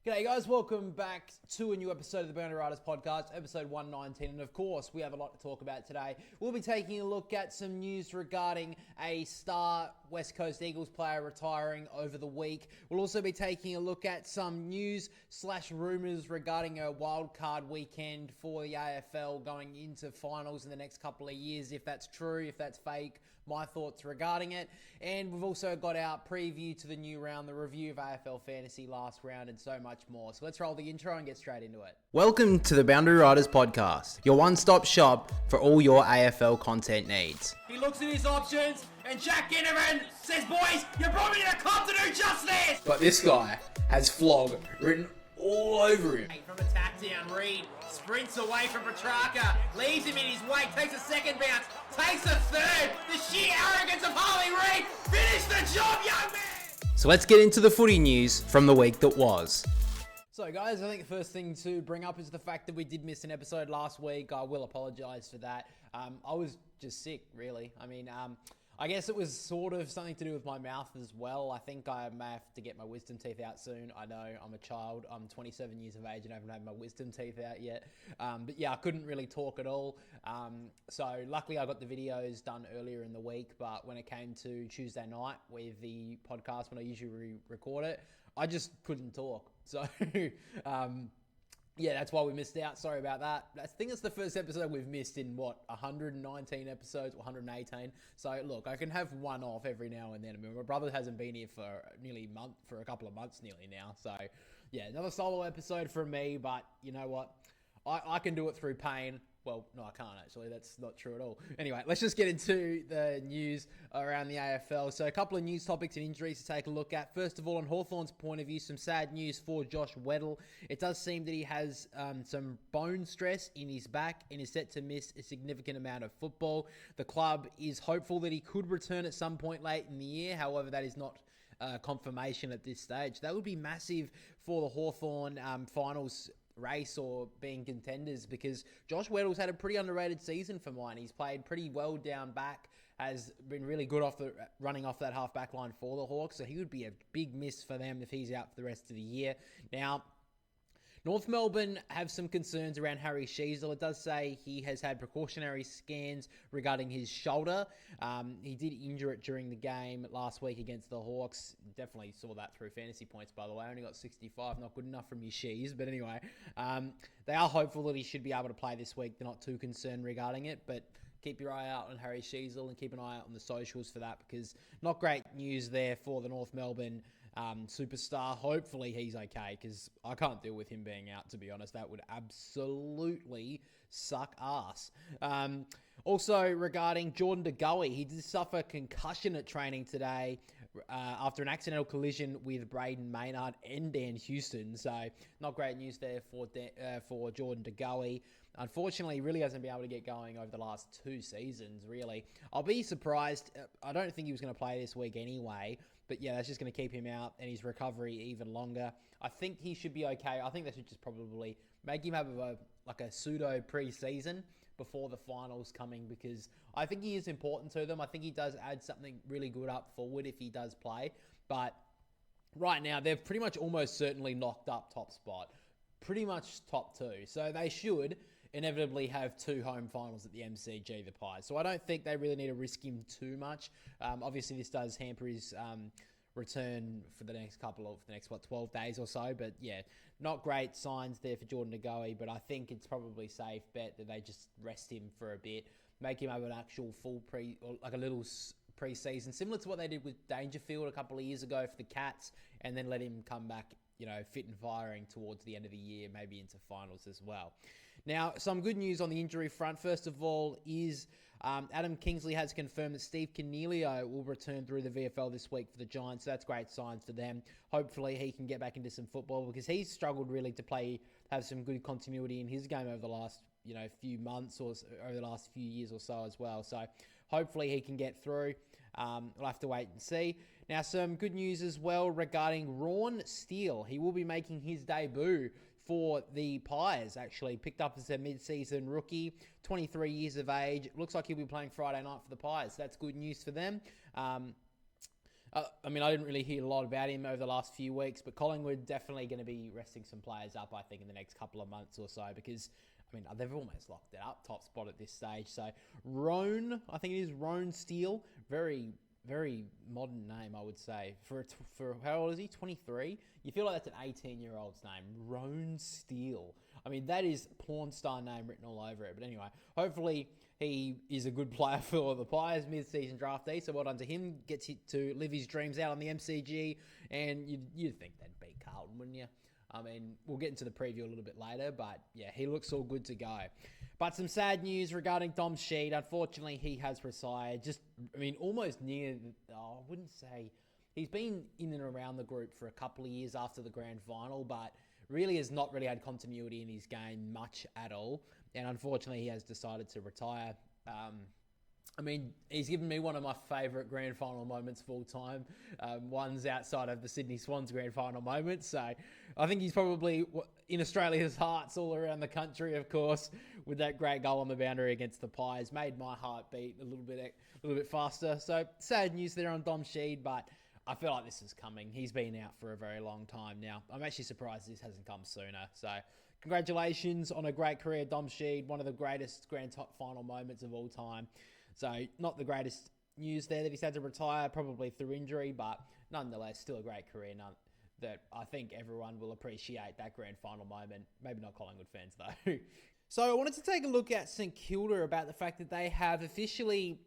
G'day guys, welcome back to a new episode of the Boundary Riders podcast, episode 119, and of course we have a lot to talk about today. We'll be taking a look at some news regarding a star West Coast Eagles player retiring over the week. We'll also be taking a look at some news/rumours regarding a wildcard weekend for the AFL going into finals in the next couple of years, if that's true, if that's fake, my thoughts regarding it. And we've also got our preview to the new round, the review of AFL Fantasy last round, and so much more. So let's roll the intro and get straight into it. Welcome to the Boundary Riders podcast, your one-stop shop for all your AFL content needs. He looks at his options, and Jack Ginnivan says, boys, you brought me to the club to do just this! But this guy has Flog written all over him. From a tack down, Reed sprints away from Petrarca, leaves him in his wake, takes a second bounce, takes a third. The sheer arrogance of Harley Reid. Finish the job, young man! So let's get into the footy news from the week that was. So guys, I think the first thing to bring up is the fact that we did miss an episode last week. I will apologise for that. I was just sick, really. I guess it was sort of something to do with my mouth as well. I think I may have to get my wisdom teeth out soon. I know I'm a child. I'm 27 years of age and I haven't had my wisdom teeth out yet. But yeah, I couldn't really talk at all. So luckily I got the videos done earlier in the week. But when it came to Tuesday night with the podcast, when I usually record it, I just couldn't talk. So yeah, that's why we missed out. Sorry about that. I think it's the first episode we've missed in, 119 episodes, 118. So, look, I can have one off every now and then. I mean, my brother hasn't been here for for a couple of months nearly now. So, yeah, another solo episode from me. But you know what? I can do it through pain. Well, no, I can't actually. That's not true at all. Anyway, let's just get into the news around the AFL. So a couple of news topics and injuries to take a look at. First of all, on Hawthorn's point of view, some sad news for Josh Weddle. It does seem that he has some bone stress in his back and is set to miss a significant amount of football. The club is hopeful that he could return at some point late in the year. However, that is not confirmation at this stage. That would be massive for the Hawthorn finals race or being contenders, because Josh Weddle's had a pretty underrated season for mine. He's played pretty well down back, has been really good running off that half back line for the Hawks, so he would be a big miss for them if he's out for the rest of the year. Now, North Melbourne have some concerns around Harry Sheezel. It does say he has had precautionary scans regarding his shoulder. He did injure it during the game last week against the Hawks. Definitely saw that through fantasy points, by the way. Only got 65, not good enough from your Shees. But anyway, they are hopeful that he should be able to play this week. They're not too concerned regarding it, but keep your eye out on Harry Sheezel and keep an eye out on the socials for that, because not great news there for the North Melbourne superstar. Hopefully he's okay, because I can't deal with him being out, to be honest. That would absolutely suck ass. Also, regarding Jordan De Goey, he did suffer concussion at training today after an accidental collision with Braden Maynard and Dan Houston. So not great news there for Jordan De Goey. Unfortunately, he really hasn't been able to get going over the last 2 seasons, really. I'll be surprised. I don't think he was going to play this week anyway. But yeah, that's just going to keep him out and his recovery even longer. I think he should be okay. I think they should just probably make him have a pseudo pre-season before the finals coming, because I think he is important to them. I think he does add something really good up forward if he does play. But right now, they've pretty much almost certainly knocked up top spot. Pretty much top 2. So they should inevitably have 2 home finals at the MCG, the Pies. So I don't think they really need to risk him too much. Obviously, this does hamper his return for the next 12 days or so. But yeah, not great signs there for Jordan De Goey, but I think it's probably safe bet that they just rest him for a bit, make him have an actual full a little pre-season, similar to what they did with Dangerfield a couple of years ago for the Cats, and then let him come back, fit and firing towards the end of the year, maybe into finals as well. Now, some good news on the injury front. First of all is Adam Kingsley has confirmed that Steve Cornelio will return through the VFL this week for the Giants. So that's great signs for them. Hopefully he can get back into some football, because he's struggled really to have some good continuity in his game over the last few months or over the last few years or so as well. So hopefully he can get through. We'll have to wait and see. Now, some good news as well regarding Ron Steele. He will be making his debut for the Pies, actually. Picked up as a mid-season rookie, 23 years of age. Looks like he'll be playing Friday night for the Pies. So that's good news for them. I mean, I didn't really hear a lot about him over the last few weeks, but Collingwood definitely going to be resting some players up, I think, in the next couple of months or so, because, I mean, they've almost locked it up, top spot at this stage. So, Roan, I think it is Roan Steele, very, very modern name, I would say. For how old is he? 23? You feel like that's an 18-year-old's name. Roan Steele. I mean, that is porn star name written all over it. But anyway, hopefully he is a good player for the Pies, mid-season draftee. So well done to him. Gets to live his dreams out on the MCG. And you'd think they'd beat Carlton, wouldn't you? I mean, we'll get into the preview a little bit later. But yeah, he looks all good to go. But some sad news regarding Dom Sheed. Unfortunately, he has retired. Almost near, I wouldn't say, he's been in and around the group for a couple of years after the grand final, but really has not really had continuity in his game much at all. And unfortunately, he has decided to retire. He's given me one of my favourite grand final moments of all time. One's outside of the Sydney Swans grand final moment. So I think he's probably in Australia's hearts all around the country, of course, with that great goal on the boundary against the Pies. Made my heart beat a little bit faster. So sad news there on Dom Sheed, but I feel like this is coming. He's been out for a very long time now. I'm actually surprised this hasn't come sooner. So congratulations on a great career, Dom Sheed. One of the greatest grand final moments of all time. So not the greatest news there that he's had to retire, probably through injury, but nonetheless, still a great career. That I think everyone will appreciate that grand final moment. Maybe not Collingwood fans, though. So I wanted to take a look at St Kilda about the fact that they have officially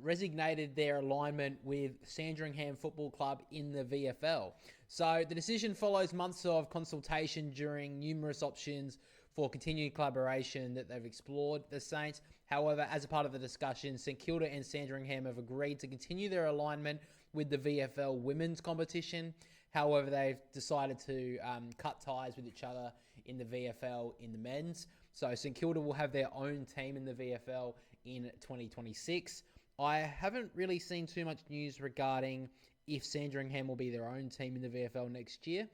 resignated their alignment with Sandringham Football Club in the VFL. So the decision follows months of consultation during numerous options for continued collaboration that they've explored the Saints. However, as a part of the discussion, St Kilda and Sandringham have agreed to continue their alignment with the VFL women's competition. However, they've decided to cut ties with each other in the VFL in the men's. So St Kilda will have their own team in the VFL in 2026. I haven't really seen too much news regarding if Sandringham will be their own team in the VFL next year.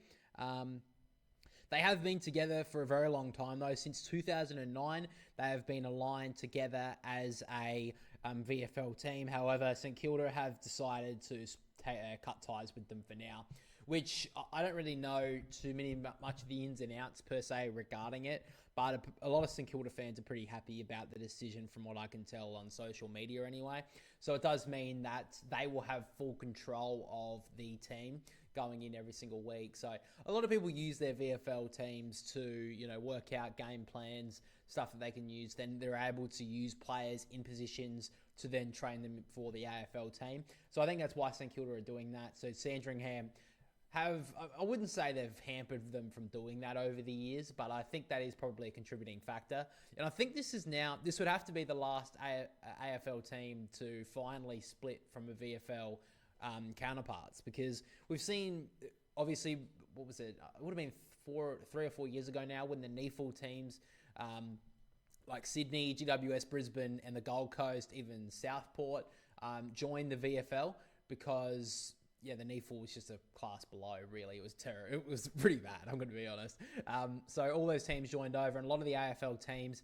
They have been together for a very long time, though. Since 2009, they have been aligned together as a VFL team. However, St Kilda have decided to cut ties with them for now, which I don't really know much of the ins and outs per se regarding it, but a lot of St Kilda fans are pretty happy about the decision from what I can tell on social media anyway. So it does mean that they will have full control of the team going in every single week. So a lot of people use their VFL teams to, work out game plans, stuff that they can use. Then they're able to use players in positions to then train them for the AFL team. So I think that's why St Kilda are doing that. So Sandringham I wouldn't say they've hampered them from doing that over the years, but I think that is probably a contributing factor. And I think this would have to be the last AFL team to finally split from a VFL counterparts, because we've seen, obviously, what was it? It would have been 3 or 4 years ago now when the NEFL teams, like Sydney, GWS Brisbane, and the Gold Coast, even Southport, joined the VFL because the NEFL was just a class below, really. It was terrible. It was pretty bad, I'm going to be honest. So all those teams joined over, and a lot of the AFL teams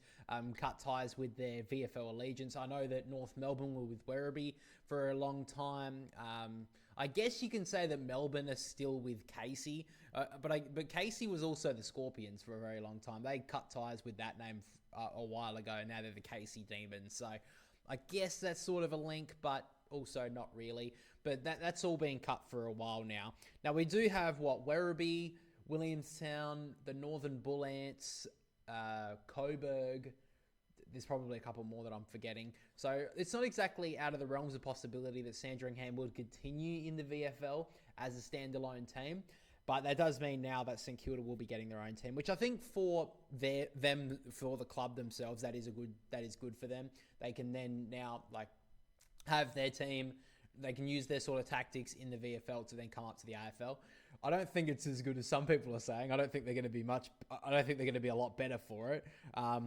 cut ties with their VFL allegiance. I know that North Melbourne were with Werribee for a long time. I guess you can say that Melbourne are still with Casey, but Casey was also the Scorpions for a very long time. They cut ties with that name a while ago. Now they're the Casey Demons. So I guess that's sort of a link, but also not really. But that's all been cut for a while now. Now we do have Werribee, Williamstown, the Northern Bull Ants, Coburg. There's probably a couple more that I'm forgetting. So it's not exactly out of the realms of possibility that Sandringham would continue in the VFL as a standalone team. But that does mean now that St Kilda will be getting their own team, which I think for the club themselves, that is good for them. They can then now have their team. They can use their sort of tactics in the VFL to then come up to the AFL. I don't think it's as good as some people are saying. I don't think they're going to be a lot better for it. I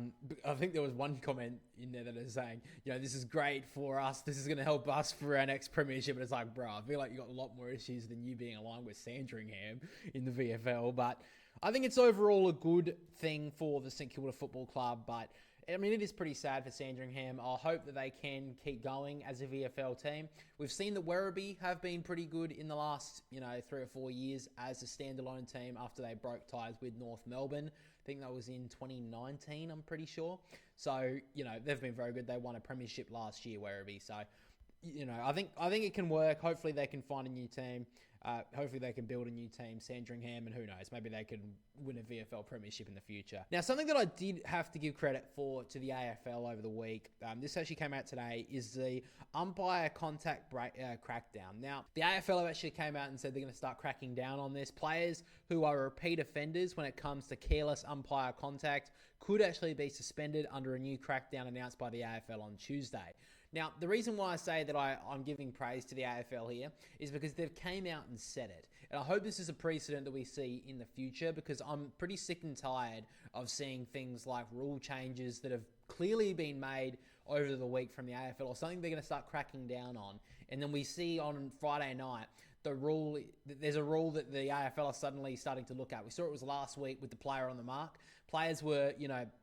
think there was one comment in there that is saying, this is great for us. This is going to help us for our next premiership. And it's like, bro, I feel like you got a lot more issues than you being aligned with Sandringham in the VFL. But I think it's overall a good thing for the St Kilda Football Club. But I mean, it is pretty sad for Sandringham. I hope that they can keep going as a VFL team. We've seen that Werribee have been pretty good in the last, 3 or 4 years as a standalone team after they broke ties with North Melbourne. I think that was in 2019, I'm pretty sure. So, they've been very good. They won a premiership last year, Werribee. So, I think it can work. Hopefully they can find a new team. Hopefully they can build a new team, Sandringham, and who knows, maybe they can win a VFL premiership in the future. Now, something that I did have to give credit for to the AFL over the week, this actually came out today, is the umpire contact crackdown. Now, the AFL have actually came out and said they're going to start cracking down on this. Players who are repeat offenders when it comes to careless umpire contact could actually be suspended under a new crackdown announced by the AFL on Tuesday. Now, the reason why I say that I'm giving praise to the AFL here is because they've came out and said it. And I hope this is a precedent that we see in the future, because I'm pretty sick and tired of seeing things like rule changes that have clearly been made over the week from the AFL, or something they're going to start cracking down on. And then we see on Friday night, there's a rule that the AFL are suddenly starting to look at. We saw it was last week with the player on the mark. Players were,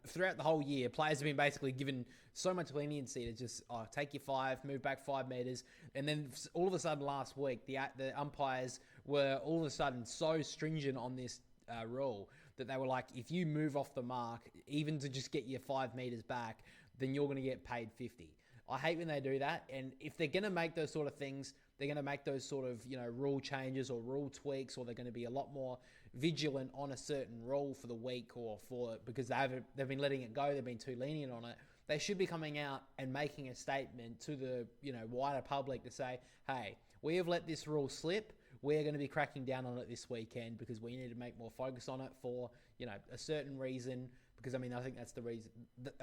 throughout the whole year, players have been basically given so much leniency to just take your 5, move back 5 meters. And then all of a sudden last week, the umpires were all of a sudden so stringent on this rule that they were like, if you move off the mark, even to just get your 5 meters back, then you're going to get paid 50. I hate when they do that. And if they're going to make those sort of things, they're going to make those sort of, rule changes or rule tweaks, or they're going to be a lot more vigilant on a certain rule for the week, or because they've been letting it go, they've been too lenient on it. They should be coming out and making a statement to the, wider public to say, hey, we have let this rule slip. We're going to be cracking down on it this weekend because we need to make more focus on it for, a certain reason. Because, I think that's the reason.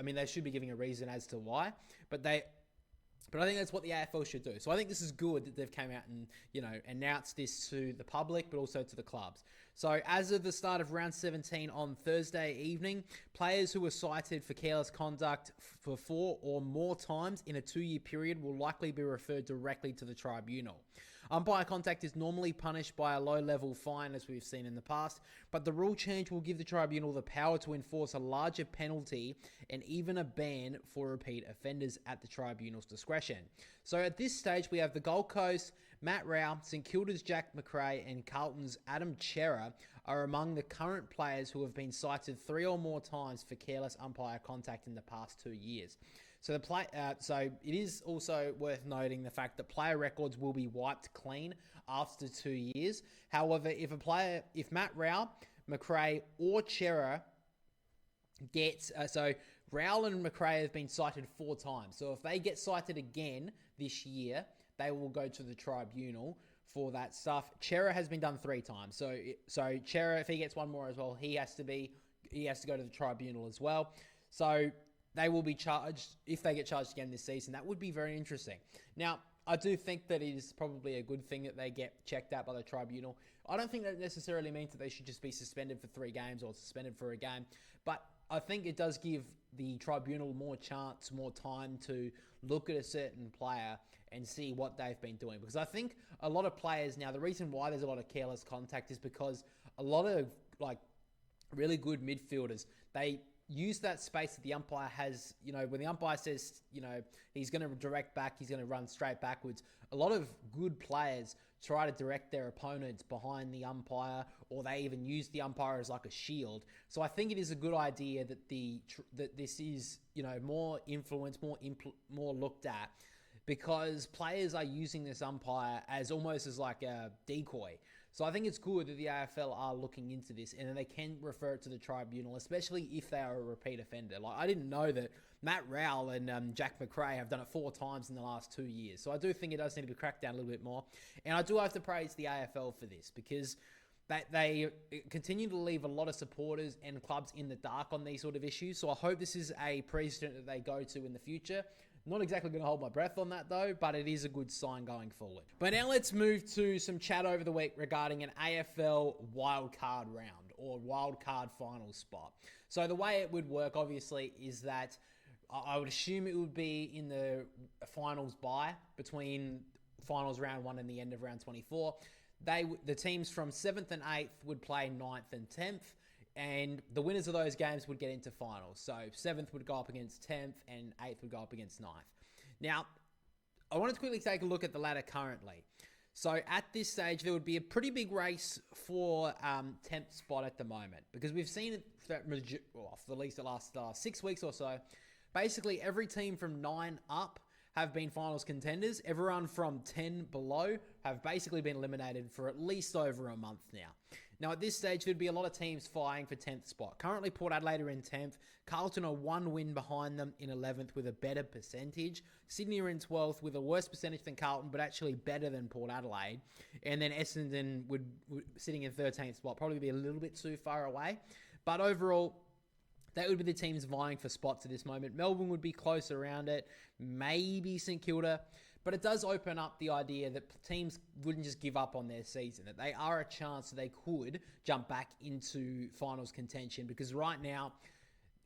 They should be giving a reason as to why. But I think that's what the AFL should do. So I think this is good that they've came out and, announced this to the public, but also to the clubs. So as of the start of round 17 on Thursday evening, players who were cited for careless conduct for 4 or more times in a 2-year period will likely be referred directly to the tribunal. Umpire contact is normally punished by a low-level fine, as we've seen in the past, but the rule change will give the tribunal the power to enforce a larger penalty and even a ban for repeat offenders at the tribunal's discretion. So at this stage, we have the Gold Coast, Matt Rao, St Kilda's Jack McRae, and Carlton's Adam Chera are among the current players who have been cited 3 or more times for careless umpire contact in the past 2 years. So so it is also worth noting the fact that player records will be wiped clean after 2 years. However, if Matt Rao, McRae, or Chera gets Rowell and McRae have been cited 4 times. So if they get cited again this year, they will go to the tribunal for that stuff. Chera has been done 3 times. So Chera, if he gets one more as well, he has to go to the tribunal as well. So they will be charged. If they get charged again this season, that would be very interesting. Now, I do think that it is probably a good thing that they get checked out by the tribunal. I don't think that necessarily means that they should just be suspended for 3 games or suspended for a game, but I think it does give the tribunal more chance, more time to look at a certain player and see what they've been doing. Because I think a lot of players now, the reason why there's a lot of careless contact is because a lot of really good midfielders, they use that space that the umpire has, when the umpire says, he's going to direct back, he's going to run straight backwards. A lot of good players try to direct their opponents behind the umpire, or they even use the umpire as like a shield. So I think it is a good idea that that this is, more influenced, more looked at, because players are using this umpire as almost as like a decoy. So I think it's good that the AFL are looking into this, and then they can refer it to the tribunal, especially if they are a repeat offender. I didn't know that Matt Rowell and Jack McRae have done it 4 times in the last 2 years. So I do think it does need to be cracked down a little bit more. And I do have to praise the AFL for this, because they continue to leave a lot of supporters and clubs in the dark on these sort of issues. So I hope this is a precedent that they go to in the future. Not exactly going to hold my breath on that though, but it is a good sign going forward. But now let's move to some chat over the week regarding an AFL wildcard round or wildcard final spot. So the way it would work, obviously, is that I would assume it would be in the finals bye between finals round 1 and the end of round 24. The teams from 7th and 8th would play 9th and 10th. And the winners of those games would get into finals. So 7th would go up against 10th and 8th would go up against 9th. Now, I wanted to quickly take a look at the ladder currently. So at this stage, there would be a pretty big race for 10th spot at the moment. Because we've seen it for at least the last 6 weeks or so. Basically, every team from 9 up have been finals contenders. Everyone from 10 below have basically been eliminated for at least over a month now. Now, at this stage, there'd be a lot of teams vying for 10th spot. Currently, Port Adelaide are in 10th. Carlton are 1 win behind them in 11th with a better percentage. Sydney are in 12th with a worse percentage than Carlton, but actually better than Port Adelaide. And then Essendon would sitting in 13th spot, probably be a little bit too far away. But overall, that would be the teams vying for spots at this moment. Melbourne would be close around it, maybe St Kilda. But it does open up the idea that teams wouldn't just give up on their season, that they are a chance that they could jump back into finals contention. Because right now,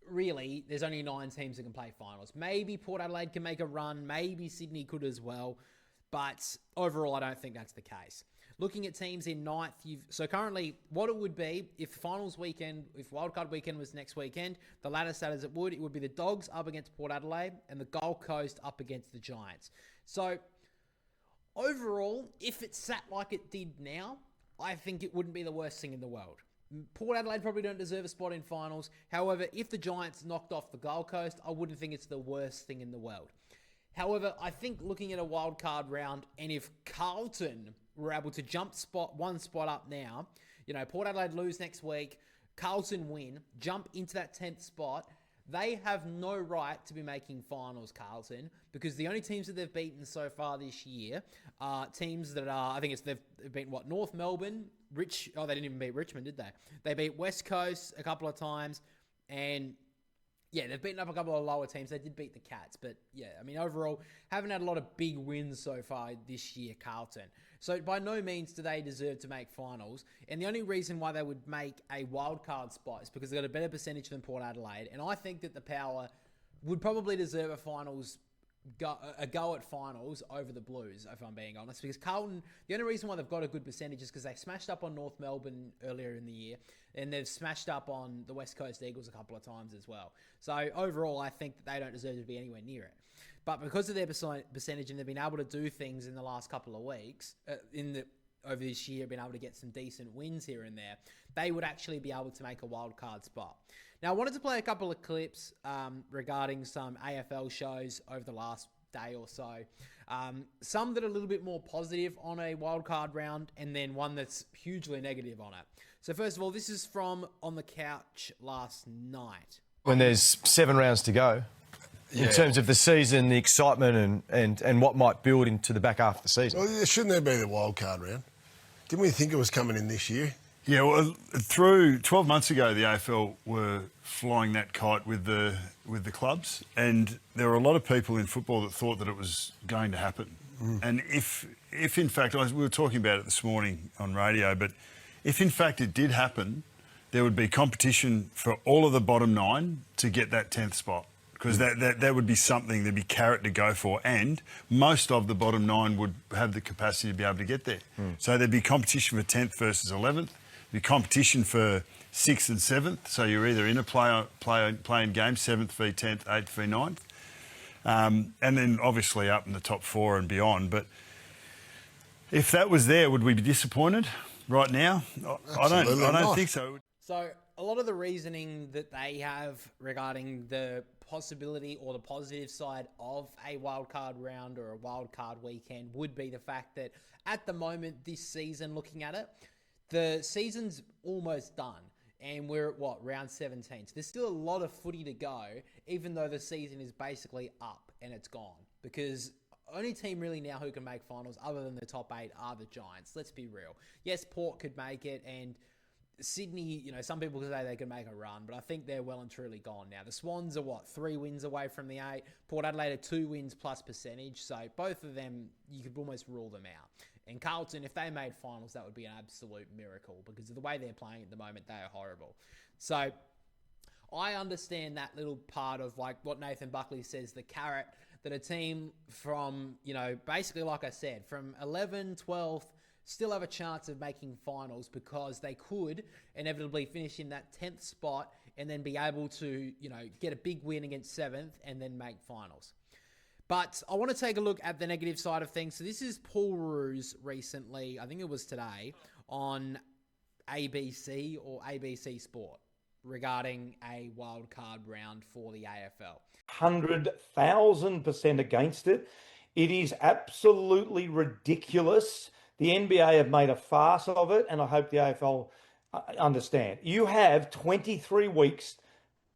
really, there's only 9 teams that can play finals. Maybe Port Adelaide can make a run. Maybe Sydney could as well. But overall, I don't think that's the case. Looking at teams in 9th, so currently what it would be if finals weekend, if wildcard weekend was next weekend, the ladder sat as it would be the Dogs up against Port Adelaide and the Gold Coast up against the Giants. So overall, if it sat like it did now, I think it wouldn't be the worst thing in the world. Port Adelaide probably don't deserve a spot in finals. However, if the Giants knocked off the Gold Coast, I wouldn't think it's the worst thing in the world. However, I think looking at a wildcard round, and if Carlton were able to jump one spot up now, Port Adelaide lose next week, Carlton win, jump into that 10th spot, they have no right to be making finals, Carlton, because the only teams that they've beaten so far this year are teams that are, they've beaten North Melbourne, they didn't even beat Richmond, did they? They beat West Coast a couple of times, and they've beaten up a couple of lower teams. They did beat the Cats, but overall, haven't had a lot of big wins so far this year, Carlton. So by no means do they deserve to make finals. And the only reason why they would make a wildcard spot is because they've got a better percentage than Port Adelaide. And I think that the Power would probably deserve a go at finals over the Blues, if I'm being honest. Because Carlton, the only reason why they've got a good percentage is because they smashed up on North Melbourne earlier in the year, and they've smashed up on the West Coast Eagles a couple of times as well. So overall, I think that they don't deserve to be anywhere near it. But because of their percentage, and they've been able to do things in the last couple of weeks, over this year, been able to get some decent wins here and there, they would actually be able to make a wild card spot. Now, I wanted to play a couple of clips regarding some AFL shows over the last day or so. Some that are a little bit more positive on a wildcard round, and then one that's hugely negative on it. So first of all, this is from On the Couch last night. When there's 7 rounds to go, in terms of the season, the excitement and what might build into the back half of the season. Well, shouldn't there be the wildcard round? Didn't we think it was coming in this year? Yeah, well, through 12 months ago, the AFL were flying that kite with the clubs, and there were a lot of people in football that thought that it was going to happen. And if in fact, we were talking about it this morning on radio, but if in fact it did happen, there would be competition for all of the bottom 9 to get that 10th spot. Because that would be something, there'd be carrot to go for, and most of the bottom 9 would have the capacity to be able to get there. So there'd be competition for 10th versus 11th, there'd be competition for 6th and 7th, so you're either in a playing game, 7th v 10th, 8th v 9th, and then obviously up in the top 4 and beyond. But if that was there, would we be disappointed right now? I don't think so. So a lot of the reasoning that they have regarding the possibility or the positive side of a wildcard round or a wildcard weekend would be the fact that at the moment this season, looking at it, the season's almost done and we're at round 17. So there's still a lot of footy to go, even though the season is basically up and it's gone, because only team really now who can make finals other than the top 8 are the Giants. Let's be real. Yes, Port could make it, and Sydney, some people could say they could make a run, but I think they're well and truly gone now. The Swans are 3 wins away from the 8. Port Adelaide are 2 wins plus percentage, so both of them, you could almost rule them out. And Carlton, if they made finals, that would be an absolute miracle, because of the way they're playing at the moment, they are horrible. So I understand that little part of what Nathan Buckley says, the carrot, that a team from, basically like I said, from 11th, 12th, still have a chance of making finals because they could inevitably finish in that 10th spot and then be able to, get a big win against 7th and then make finals. But I want to take a look at the negative side of things. So this is Paul Roos recently, I think it was today, on ABC or ABC Sport regarding a wildcard round for the AFL. 100,000% against it. It is absolutely ridiculous. The NBA have made a farce of it, and I hope the AFL understand. You have 23 weeks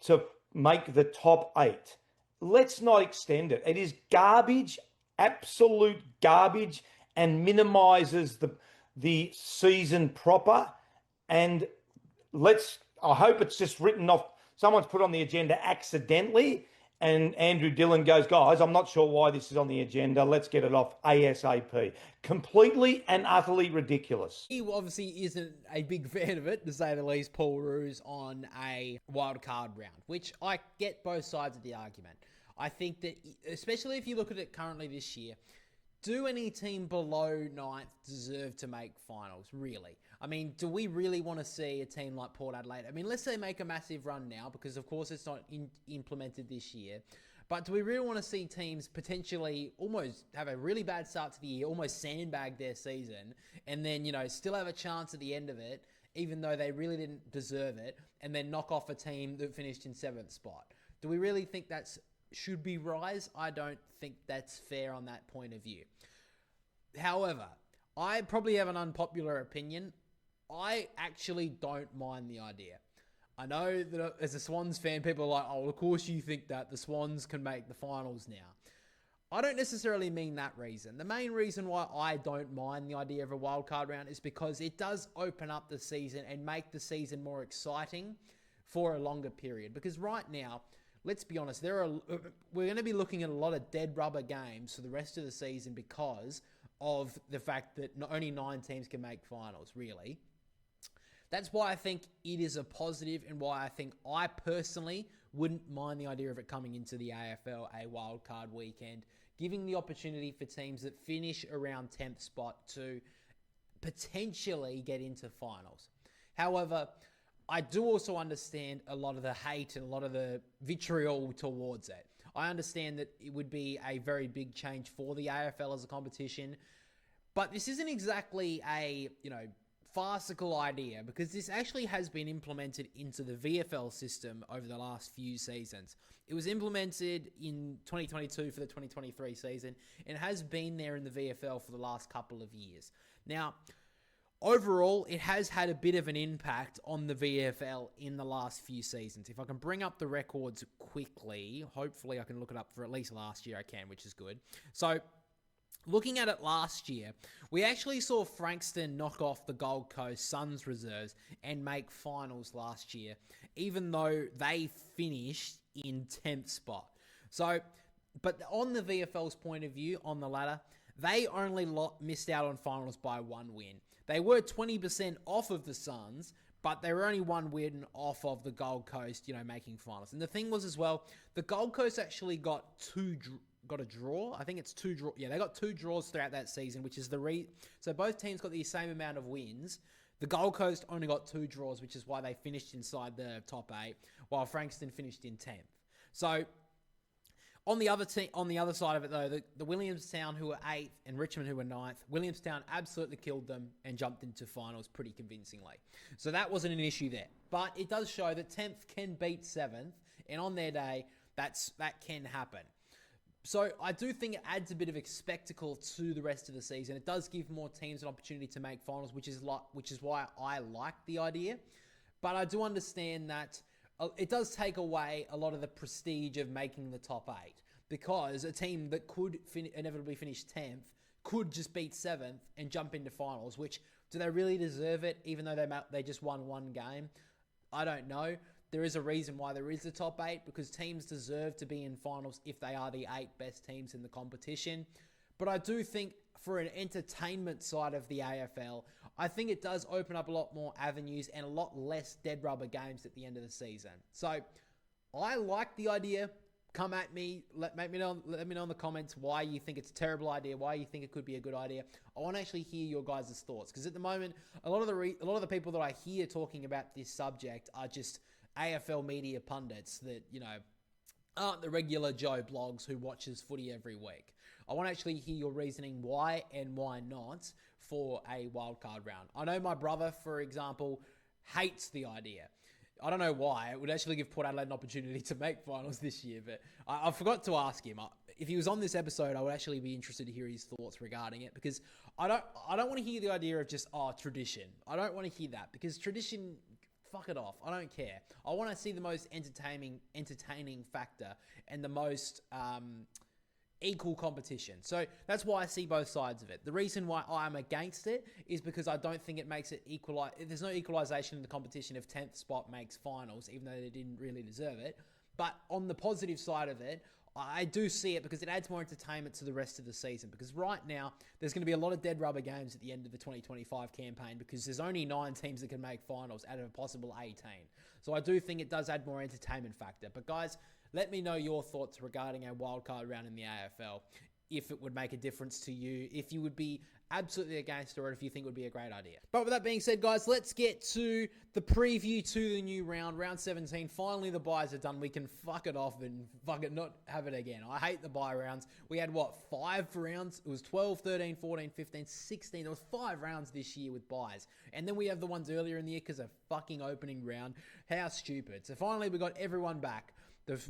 to make the top 8. Let's not extend it. It is garbage, absolute garbage, and minimises the season proper. And I hope it's just written off. Someone's put on the agenda accidentally, and Andrew Dillon goes, guys, I'm not sure why this is on the agenda. Let's get it off ASAP. Completely and utterly ridiculous. He obviously isn't a big fan of it, to say the least, Paul Roos, on a wildcard round, which I get both sides of the argument. I think that, especially if you look at it currently this year, do any team below 9th deserve to make finals, really? I mean, do we really want to see a team like Port Adelaide? I mean, let's say make a massive run now, because of course it's not implemented this year. But do we really want to see teams potentially almost have a really bad start to the year, almost sandbag their season, and then, still have a chance at the end of it, even though they really didn't deserve it, and then knock off a team that finished in 7th spot? Do we really think that's should be rise? I don't think that's fair on that point of view. However, I probably have an unpopular opinion. I actually don't mind the idea. I know that as a Swans fan, people are like, oh, of course you think that the Swans can make the finals now. I don't necessarily mean that reason. The main reason why I don't mind the idea of a wildcard round is because it does open up the season and make the season more exciting for a longer period. Because right now, let's be honest, we're going to be looking at a lot of dead rubber games for the rest of the season because of the fact that not only 9 teams can make finals, really. That's why I think it is a positive, and why I think I personally wouldn't mind the idea of it coming into the AFL, a wildcard weekend, giving the opportunity for teams that finish around 10th spot to potentially get into finals. However, I do also understand a lot of the hate and a lot of the vitriol towards it. I understand that it would be a very big change for the AFL as a competition, but this isn't exactly a, farcical idea, because this actually has been implemented into the VFL system over the last few seasons. It was implemented in 2022 for the 2023 season and has been there in the VFL for the last couple of years. Now, overall, it has had a bit of an impact on the VFL in the last few seasons. If I can bring up the records quickly, hopefully I can look it up for at least last year I can, which is good. So, looking at it last year, we actually saw Frankston knock off the Gold Coast Suns reserves and make finals last year, even though they finished in 10th spot. So, but on the VFL's point of view, on the ladder, they only missed out on finals by 1 win. They were 20% off of the Suns, but they were only 1 win off of the Gold Coast, making finals. And the thing was as well, the Gold Coast actually got a draw. I think it's 2 draws. Yeah, they got 2 draws throughout that season, which is so both teams got the same amount of wins. The Gold Coast only got 2 draws, which is why they finished inside the top 8, while Frankston finished in 10th. So, on the other side of it though, the Williamstown, who were 8th, and Richmond, who were 9th, Williamstown absolutely killed them and jumped into finals pretty convincingly. So that wasn't an issue there. But it does show that 10th can beat 7th, and on their day, that can happen. So I do think it adds a bit of a spectacle to the rest of the season. It does give more teams an opportunity to make finals, which is why I like the idea. But I do understand that it does take away a lot of the prestige of making the top 8, because a team that could inevitably finish 10th could just beat 7th and jump into finals, which, do they really deserve it, even though they just won 1 game? I don't know. There is a reason why there is the top 8, because teams deserve to be in finals if they are the 8 best teams in the competition. But I do think for an entertainment side of the AFL, I think it does open up a lot more avenues and a lot less dead rubber games at the end of the season. So I like the idea. come at me. Let me know in the comments why you think it's a terrible idea, why you think it could be a good idea. I want to actually hear your guys' thoughts, because at the moment, a lot of the people that I hear talking about this subject are just AFL media pundits that, you know, aren't the regular Joe blogs who watches footy every week. I want to actually hear your reasoning why and why not for a wildcard round. I know my brother, for example, hates the idea. I don't know why. It would actually give Port Adelaide an opportunity to make finals this year, but I forgot to ask him. If he was on this episode, I would actually be interested to hear his thoughts regarding it, because I don't want to hear the idea of just, tradition. I don't want to hear that, because tradition, fuck it off. I don't care. I want to see the most entertaining factor and the most equal competition. So that's why I see both sides of it. The reason why I'm against it is because I don't think it makes it equal. There's no equalisation in the competition if 10th spot makes finals, even though they didn't really deserve it. But on the positive side of it, I do see it because it adds more entertainment to the rest of the season. Because right now, there's going to be a lot of dead rubber games at the end of the 2025 campaign, because there's only 9 teams that can make finals out of a possible 18. So I do think it does add more entertainment factor. But guys, let me know your thoughts regarding a wildcard round in the AFL. If it would make a difference to you, if you would be absolutely against it, or if you think it would be a great idea. But with that being said, guys, let's get to the preview to the new round, round 17. Finally, the buys are done. We can fuck it off and fuck it, not have it again. I hate the buy rounds. We had, 5 rounds? It was 12, 13, 14, 15, 16. There was 5 rounds this year with buys. And then we have the ones earlier in the year because of fucking opening round. How stupid. So finally, we got everyone back.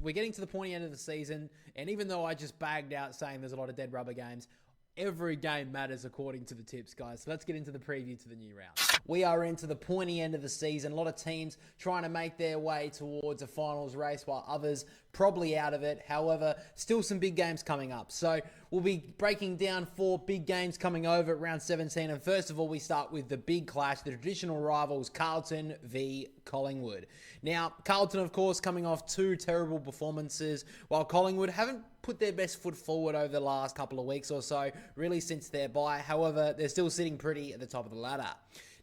We're getting to the pointy end of the season, and even though I just bagged out saying there's a lot of dead rubber games, every game matters according to the tips, guys. So let's get into the preview to the new round. We are into the pointy end of the season. A lot of teams trying to make their way towards a finals race, while others probably out of it. However, still some big games coming up. So we'll be breaking down 4 big games coming over at round 17. And first of all, we start with the big clash, the traditional rivals, Carlton v Collingwood. Now, Carlton, of course, coming off 2 terrible performances, while Collingwood haven't put their best foot forward over the last couple of weeks or so, really since their bye. However, they're still sitting pretty at the top of the ladder.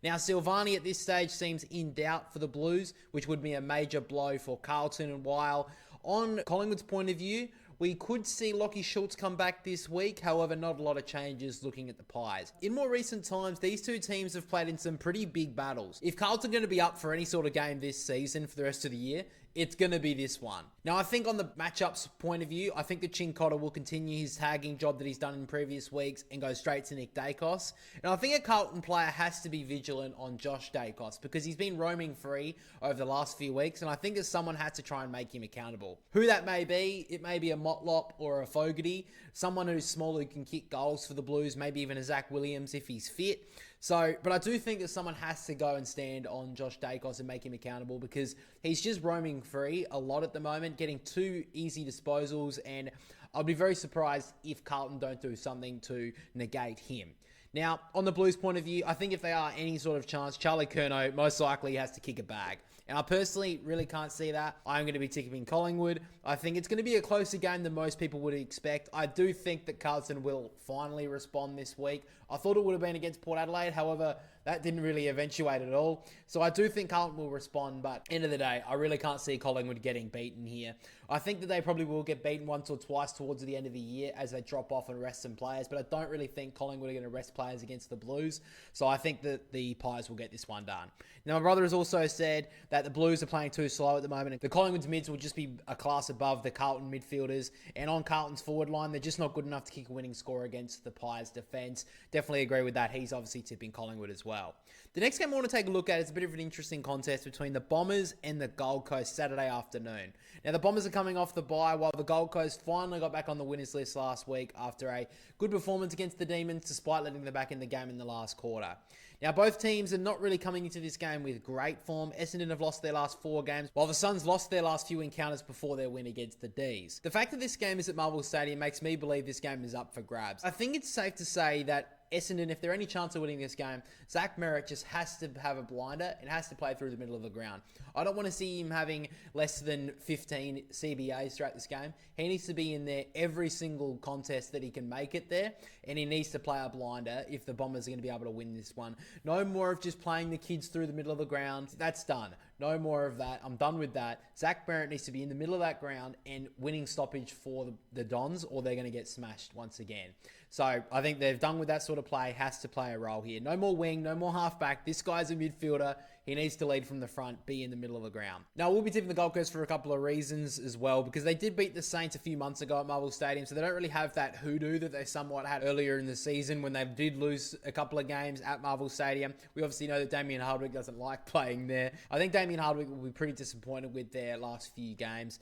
Now, Silvani at this stage seems in doubt for the Blues, which would be a major blow for Carlton. And while on Collingwood's point of view, we could see Lachie Schultz come back this week. However, not a lot of changes looking at the Pies. In more recent times, these 2 teams have played in some pretty big battles. If Carlton are going to be up for any sort of game this season for the rest of the year, it's going to be this one. Now, I think on the matchups point of view, I think that Chincotta will continue his tagging job that he's done in previous weeks and go straight to Nick Dacos. And I think a Carlton player has to be vigilant on Josh Dacos, because he's been roaming free over the last few weeks, and I think that someone has to try and make him accountable. Who that may be, it may be a Motlop or a Fogarty, someone who's small who can kick goals for the Blues, maybe even a Zach Williams if he's fit. So, but I do think that someone has to go and stand on Josh Dacos and make him accountable, because he's just roaming free a lot at the moment, getting 2 easy disposals, and I'd be very surprised if Carlton don't do something to negate him. Now, on the Blues' point of view, I think if they are any sort of chance, Charlie Curnow most likely has to kick a bag. And I personally really can't see that. I'm going to be tipping Collingwood. I think it's going to be a closer game than most people would expect. I do think that Carlton will finally respond this week. I thought it would have been against Port Adelaide. However, that didn't really eventuate at all. So I do think Carlton will respond, but end of the day, I really can't see Collingwood getting beaten here. I think that they probably will get beaten once or twice towards the end of the year as they drop off and rest some players, but I don't really think Collingwood are going to rest players against the Blues. So I think that the Pies will get this one done. Now, my brother has also said that the Blues are playing too slow at the moment. The Collingwood's mids will just be a class above the Carlton midfielders, and on Carlton's forward line, they're just not good enough to kick a winning score against the Pies' defence. Definitely agree with that. He's obviously tipping Collingwood as well. The next game I want to take a look at is a bit of an interesting contest between the Bombers and the Gold Coast Saturday afternoon. Now, the Bombers are coming off the bye, while the Gold Coast finally got back on the winners list last week after a good performance against the Demons, despite letting them back in the game in the last quarter. Now, both teams are not really coming into this game with great form. Essendon have lost their last 4 games, while the Suns lost their last few encounters before their win against the D's. The fact that this game is at Marvel Stadium makes me believe this game is up for grabs. I think it's safe to say that Essendon, if there are any chance of winning this game, Zach Merritt just has to have a blinder and has to play through the middle of the ground. I don't want to see him having less than 15 CBAs throughout this game. He needs to be in there every single contest that he can make it there, and he needs to play a blinder if the Bombers are going to be able to win this one. No more of just playing the kids through the middle of the ground. That's done. No more of that. I'm done with that. Zach Barrett needs to be in the middle of that ground and winning stoppage for the Dons, or they're going to get smashed once again. So I think they've done with that sort of play, has to play a role here. No more wing, no more halfback. This guy's a midfielder. He needs to lead from the front, be in the middle of the ground. Now, we'll be tipping the Gold Coast for a couple of reasons as well, because they did beat the Saints a few months ago at Marvel Stadium, so they don't really have that hoodoo that they somewhat had earlier in the season when they did lose a couple of games at Marvel Stadium. We obviously know that Damien Hardwick doesn't like playing there. I think Damien Hardwick will be pretty disappointed with their last few games,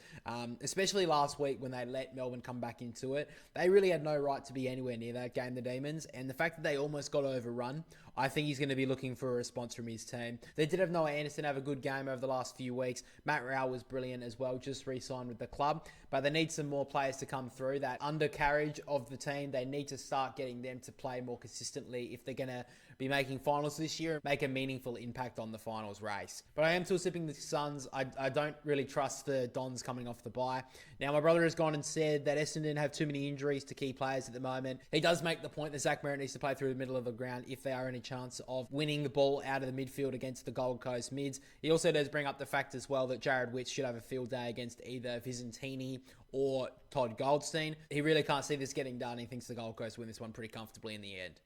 especially last week when they let Melbourne come back into it. They really had no right to be anywhere near that game, the Demons, and the fact that they almost got overrun, I think he's going to be looking for a response from his team. They did have Noah Anderson have a good game over the last few weeks. Matt Rowell was brilliant as well, just re-signed with the club. But they need some more players to come through. That undercarriage of the team, they need to start getting them to play more consistently if they're going to be making finals this year and make a meaningful impact on the finals race. But I am still sipping the Suns. I don't really trust the Dons coming off the bye. Now, my brother has gone and said that Essendon have too many injuries to key players at the moment. He does make the point that Zach Merritt needs to play through the middle of the ground if they are any chance of winning the ball out of the midfield against the Gold Coast mids. He also does bring up the fact as well that Jared Witts should have a field day against either Vizentini or Todd Goldstein. He really can't see this getting done. He thinks the Gold Coast win this one pretty comfortably in the end.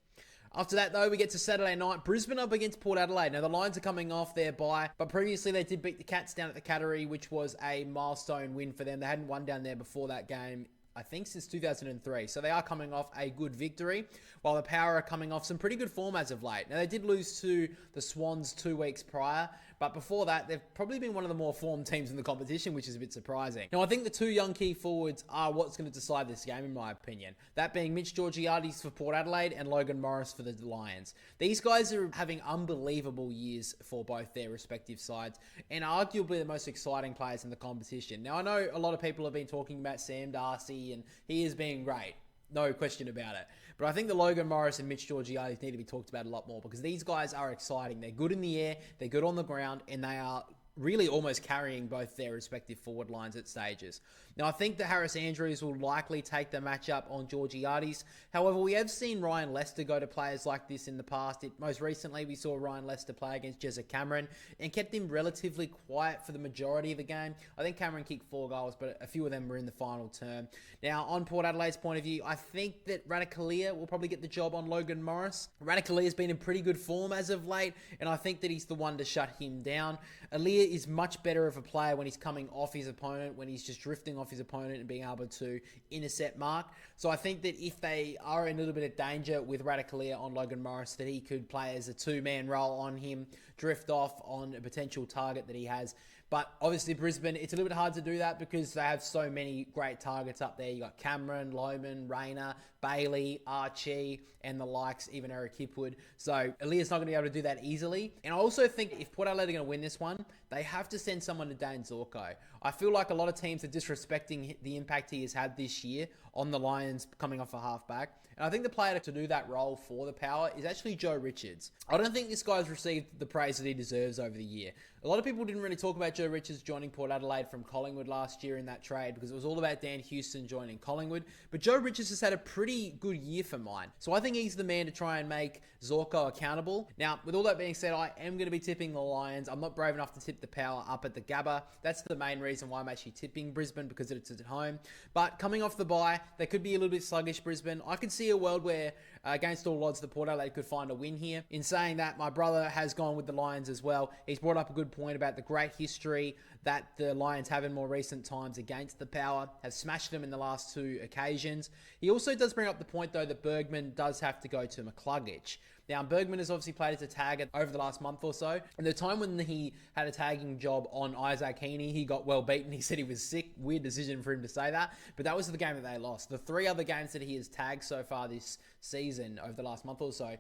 After that, though, we get to Saturday night. Brisbane up against Port Adelaide. Now, the Lions are coming off their bye, but previously they did beat the Cats down at the Cattery, which was a milestone win for them. They hadn't won down there before that game, I think, since 2003. So they are coming off a good victory, while the Power are coming off some pretty good form as of late. Now, they did lose to the Swans 2 weeks prior, but before that, they've probably been one of the more formed teams in the competition, which is a bit surprising. Now, I think the two young key forwards are what's going to decide this game, in my opinion. That being Mitch Georgiades for Port Adelaide and Logan Morris for the Lions. These guys are having unbelievable years for both their respective sides, and arguably the most exciting players in the competition. Now, I know a lot of people have been talking about Sam Darcy, and he is being great. No question about it. But I think the Logan Morris and Mitch Georgiades need to be talked about a lot more, because these guys are exciting. They're good in the air, they're good on the ground, and they are really almost carrying both their respective forward lines at stages. Now, I think that Harris Andrews will likely take the matchup on Georgiades. However, we have seen Ryan Lester go to players like this in the past. Most recently, we saw Ryan Lester play against Jezza Cameron and kept him relatively quiet for the majority of the game. I think Cameron kicked 4 goals, but a few of them were in the final term. Now, on Port Adelaide's point of view, I think that Radikalia will probably get the job on Logan Morris. Radikalia has been in pretty good form as of late, and I think that he's the one to shut him down. Aaliyah is much better of a player when he's coming off his opponent, when he's just drifting off his opponent and being able to intercept mark. So I think that if they are in a little bit of danger with Radikalia on Logan Morris, that he could play as a 2-man role on him, drift off on a potential target that he has. But obviously Brisbane, it's a little bit hard to do that because they have so many great targets up there. You got Cameron, Lohman, Rayner, Bailey, Archie, and the likes, even Eric Hipwood. So Aaliyah's not going to be able to do that easily. And I also think if Port Adelaide are going to win this one, they have to send someone to Dane Zorko. I feel like a lot of teams are disrespecting the impact he has had this year on the Lions coming off a halfback. And I think the player to do that role for the Power is actually Joe Richards. I don't think this guy's received the praise that he deserves over the year. A lot of people didn't really talk about Joe Richards joining Port Adelaide from Collingwood last year in that trade because it was all about Dan Houston joining Collingwood. But Joe Richards has had a pretty good year for mine. So I think he's the man to try and make Zorko accountable. Now, with all that being said, I am going to be tipping the Lions. I'm not brave enough to tip the Power up at the Gabba. That's the main reason why I'm actually tipping Brisbane, because it's at home. But coming off the bye, they could be a little bit sluggish, Brisbane. I could see a world where, against all odds, the Port Adelaide could find a win here. In saying that, my brother has gone with the Lions as well. He's brought up a good point about the great history that the Lions have in more recent times against the Power, have smashed them in the last 2 occasions. He also does bring up the point, though, that Bergman does have to go to McCluggage. Now, Bergman has obviously played as a tagger over the last month or so. And the time when he had a tagging job on Isaac Heaney, he got well beaten. He said he was sick. Weird decision for him to say that. But that was the game that they lost. The 3 other games that he has tagged so far this season over the last month or so,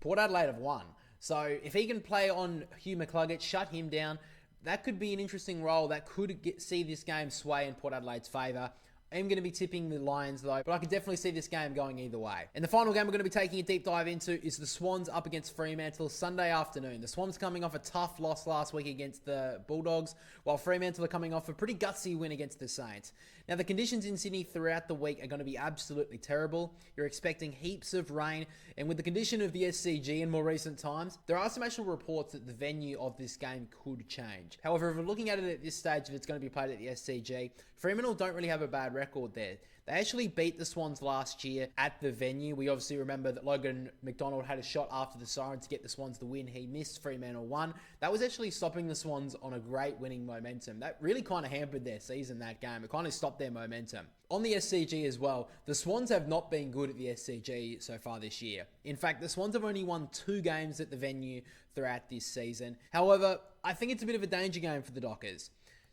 Port Adelaide have won. So if he can play on Hugh McCluggage, shut him down, that could be an interesting role that could see this game sway in Port Adelaide's favour. I am going to be tipping the Lions though, but I can definitely see this game going either way. And the final game we're going to be taking a deep dive into is the Swans up against Fremantle Sunday afternoon. The Swans coming off a tough loss last week against the Bulldogs, while Fremantle are coming off a pretty gutsy win against the Saints. Now, the conditions in Sydney throughout the week are going to be absolutely terrible. You're expecting heaps of rain, and with the condition of the SCG in more recent times, there are some actual reports that the venue of this game could change. However, if we're looking at it at this stage, if it's going to be played at the SCG, Fremantle don't really have a bad record there. They actually beat the Swans last year at the venue. We obviously remember that Logan McDonald had a shot after the siren to get the Swans the win. He missed, Fremantle won. That was actually stopping the Swans on a great winning momentum. That really kind of hampered their season, that game. It kind of stopped their momentum. On the SCG as well, the Swans have not been good at the SCG so far this year. In fact, the Swans have only won 2 games at the venue throughout this season. However, I think it's a bit of a danger game for the Dockers.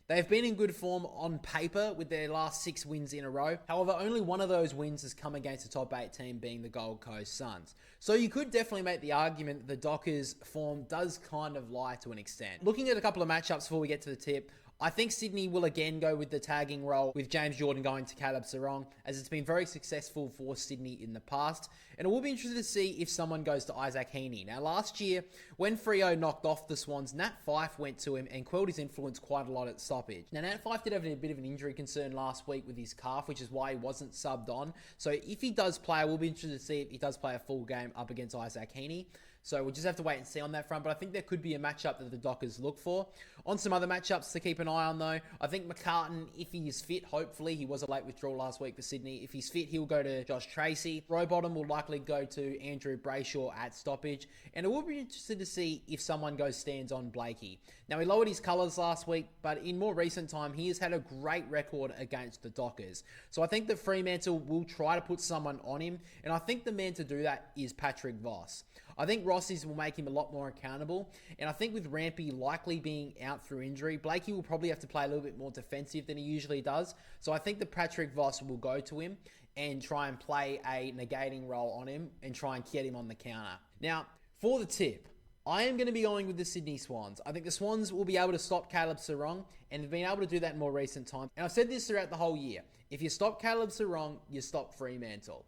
They've been in good form on paper with their last 6 wins in a row. However, only one of those wins has come against a top 8 team, being the Gold Coast Suns. So you could definitely make the argument that the Dockers' form does kind of lie to an extent. Looking at a couple of matchups before we get to the tip, I think Sydney will again go with the tagging role, with James Jordan going to Caleb Sarong, as it's been very successful for Sydney in the past. And I will be interested to see if someone goes to Isaac Heaney. Now, last year, when Freo knocked off the Swans, Nat Fyfe went to him and quelled his influence quite a lot at stoppage. Now, Nat Fyfe did have a bit of an injury concern last week with his calf, which is why he wasn't subbed on. So if he does play, I will be interested to see if he does play a full game up against Isaac Heaney. So we'll just have to wait and see on that front. But I think there could be a matchup that the Dockers look for. On some other matchups to keep an eye on, though, I think McCartan, if he is fit, hopefully, he was a late withdrawal last week for Sydney. If he's fit, he'll go to Josh Tracy. Rowbottom will likely go to Andrew Brayshaw at stoppage. And I will be interested to see if someone goes stands on Blakey. Now, he lowered his colours last week, but in more recent time, he has had a great record against the Dockers. So I think that Fremantle will try to put someone on him. And I think the man to do that is Patrick Voss. I think Rossies will make him a lot more accountable. And I think with Rampy likely being out through injury, Blakey will probably have to play a little bit more defensive than he usually does. So I think that Patrick Voss will go to him and try and play a negating role on him and try and get him on the counter. Now, for the tip, I am going to be going with the Sydney Swans. I think the Swans will be able to stop Caleb Sarong, and have been able to do that in more recent time. And I've said this throughout the whole year. If you stop Caleb Sarong, you stop Fremantle.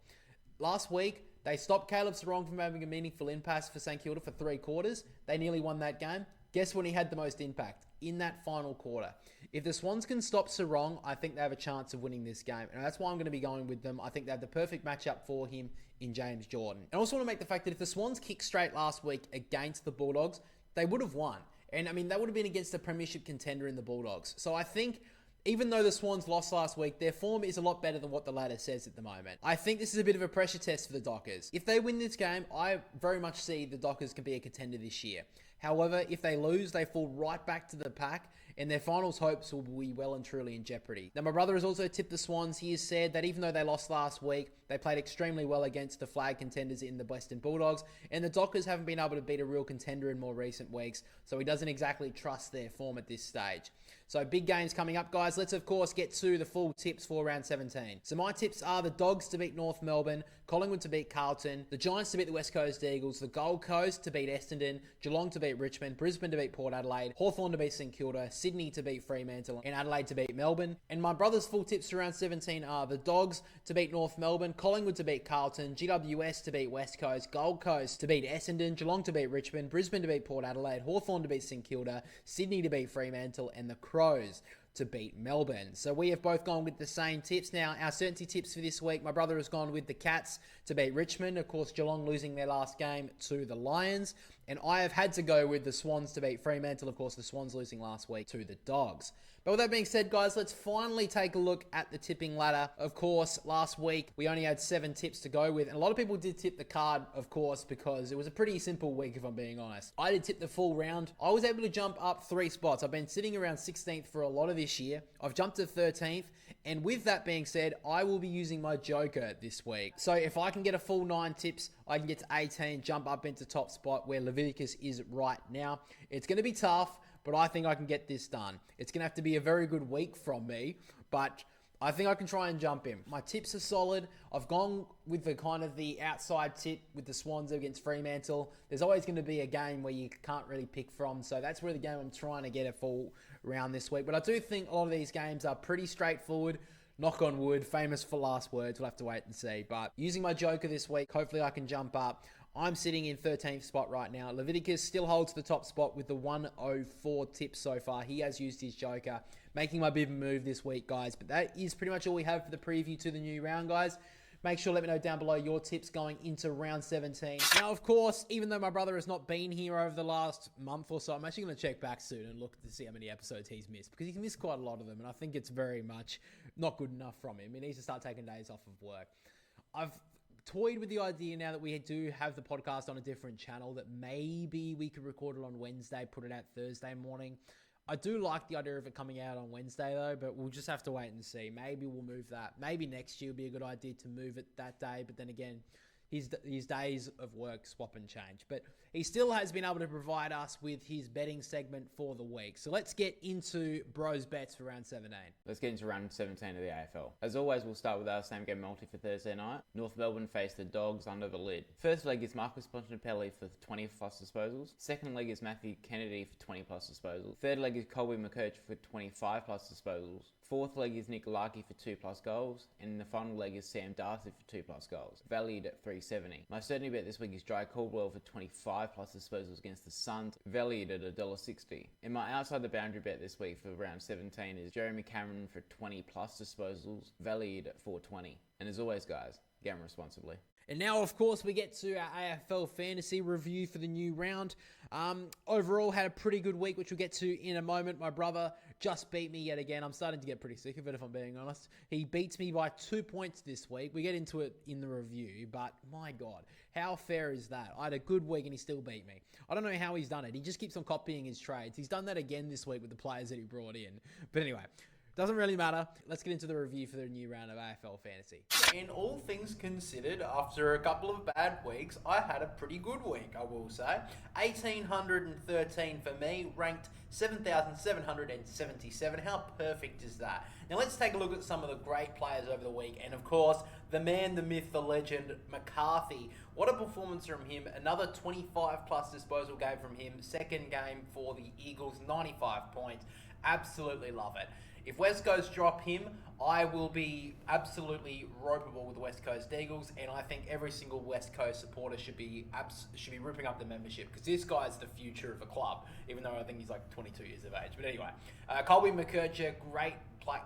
Last week, they stopped Caleb Sarong from having a meaningful impact for St Kilda for 3 quarters. They nearly won that game. Guess when he had the most impact? In that final quarter. If the Swans can stop Sarong, I think they have a chance of winning this game. And that's why I'm going to be going with them. I think they have the perfect matchup for him in James Jordan. And I also want to make the fact that if the Swans kicked straight last week against the Bulldogs, they would have won. And I mean, that would have been against a premiership contender in the Bulldogs. So I think, even though the Swans lost last week, their form is a lot better than what the ladder says at the moment. I think this is a bit of a pressure test for the Dockers. If they win this game, I very much see the Dockers can be a contender this year. However, if they lose, they fall right back to the pack, and their finals hopes will be well and truly in jeopardy. Now, my brother has also tipped the Swans. He has said that even though they lost last week, they played extremely well against the flag contenders in the Western Bulldogs, and the Dockers haven't been able to beat a real contender in more recent weeks, so he doesn't exactly trust their form at this stage. So big games coming up, guys. Let's, of course, get to the full tips for round 17. So my tips are the Dogs to beat North Melbourne, Collingwood to beat Carlton, the Giants to beat the West Coast Eagles, the Gold Coast to beat Essendon, Geelong to beat Richmond, Brisbane to beat Port Adelaide, Hawthorn to beat St Kilda, Sydney to beat Fremantle, and Adelaide to beat Melbourne. And my brother's full tips for round 17 are the Dogs to beat North Melbourne, Collingwood to beat Carlton, GWS to beat West Coast, Gold Coast to beat Essendon, Geelong to beat Richmond, Brisbane to beat Port Adelaide, Hawthorn to beat St Kilda, Sydney to beat Fremantle, and the Crows to beat Melbourne. So we have both gone with the same tips. Now, our certainty tips for this week, my brother has gone with the Cats to beat Richmond. Of course, Geelong losing their last game to the Lions. And I have had to go with the Swans to beat Fremantle. Of course, the Swans losing last week to the Dogs. But with that being said, guys, let's finally take a look at the tipping ladder. Of course, last week, we only had 7 tips to go with. And a lot of people did tip the card, of course, because it was a pretty simple week, if I'm being honest. I did tip the full round. I was able to jump up 3 spots. I've been sitting around 16th for a lot of this year. I've jumped to 13th. And with that being said, I will be using my Joker this week. So if I can get a full 9 tips, I can get to 18, jump up into top spot where Leviticus is right now. It's going to be tough, but I think I can get this done. It's going to have to be a very good week from me, but I think I can try and jump in. My tips are solid. I've gone with the kind of the outside tip with the Swans against Fremantle. There's always going to be a game where you can't really pick from, so that's where the game I'm trying to get a full round this week. But I do think a lot of these games are pretty straightforward. Knock on wood, famous for last words. We'll have to wait and see. But using my joker this week, hopefully I can jump up. I'm sitting in 13th spot right now. Leviticus still holds the top spot with the 104 tips so far. He has used his joker, making my big move this week, guys. But that is pretty much all we have for the preview to the new round, guys. Make sure, let me know down below your tips going into round 17. Now, of course, even though my brother has not been here over the last month or so, I'm actually going to check back soon and look to see how many episodes he's missed, because he's missed quite a lot of them, and I think it's very much not good enough from him. He needs to start taking days off of work. I've toyed with the idea now that we do have the podcast on a different channel that maybe we could record it on Wednesday, put it out Thursday morning. I do like the idea of it coming out on Wednesday, though, but we'll just have to wait and see. Maybe we'll move that. Maybe next year would be a good idea to move it that day, but then again, his days of work swap and change. But he still has been able to provide us with his betting segment for the week. So let's get into Bro's bets for round 17. Let's get into round 17 of the AFL. As always, we'll start with our same game multi for Thursday night. North Melbourne face the Dogs under the lid. First leg is Marcus Bontempelli for 20 plus disposals. Second leg is Matthew Kennedy for 20 plus disposals. Third leg is Colby McKerch for 25 plus disposals. Fourth leg is Nick Larkey for 2 plus goals. And the final leg is Sam Darcy for 2 plus goals, valued at 370. My certainty bet this week is Jai Caldwell for 25 plus disposals against the Suns, valued at $1.60. And my outside the boundary bet this week for round 17 is Jeremy Cameron for 20 plus disposals, valued at $4.20. And as always, guys, gamble responsibly. And now, of course, we get to our AFL Fantasy review for the new round. Overall, had a pretty good week, which we'll get to in a moment. My brother just beat me yet again. I'm starting to get pretty sick of it, if I'm being honest. He beats me by 2 points this week. We get into it in the review, but my God, how fair is that? I had a good week and he still beat me. I don't know how he's done it. He just keeps on copying his trades. He's done that again this week with the players that he brought in. But anyway, doesn't really matter. Let's get into the review for the new round of AFL Fantasy. In all things considered, after a couple of bad weeks, I had a pretty good week, I will say. 1,813 for me, ranked 7,777. How perfect is that? Now let's take a look at some of the great players over the week. And of course, the man, the myth, the legend, McCarthy. What a performance from him. Another 25 plus disposal game from him. Second game for the Eagles, 95 points. Absolutely love it. If West Coast drop him, I will be absolutely ropeable with the West Coast Eagles, and I think every single West Coast supporter should be ripping up the membership, because this guy's the future of a club, even though I think he's like 22 years of age. But anyway, Colby McKercher, great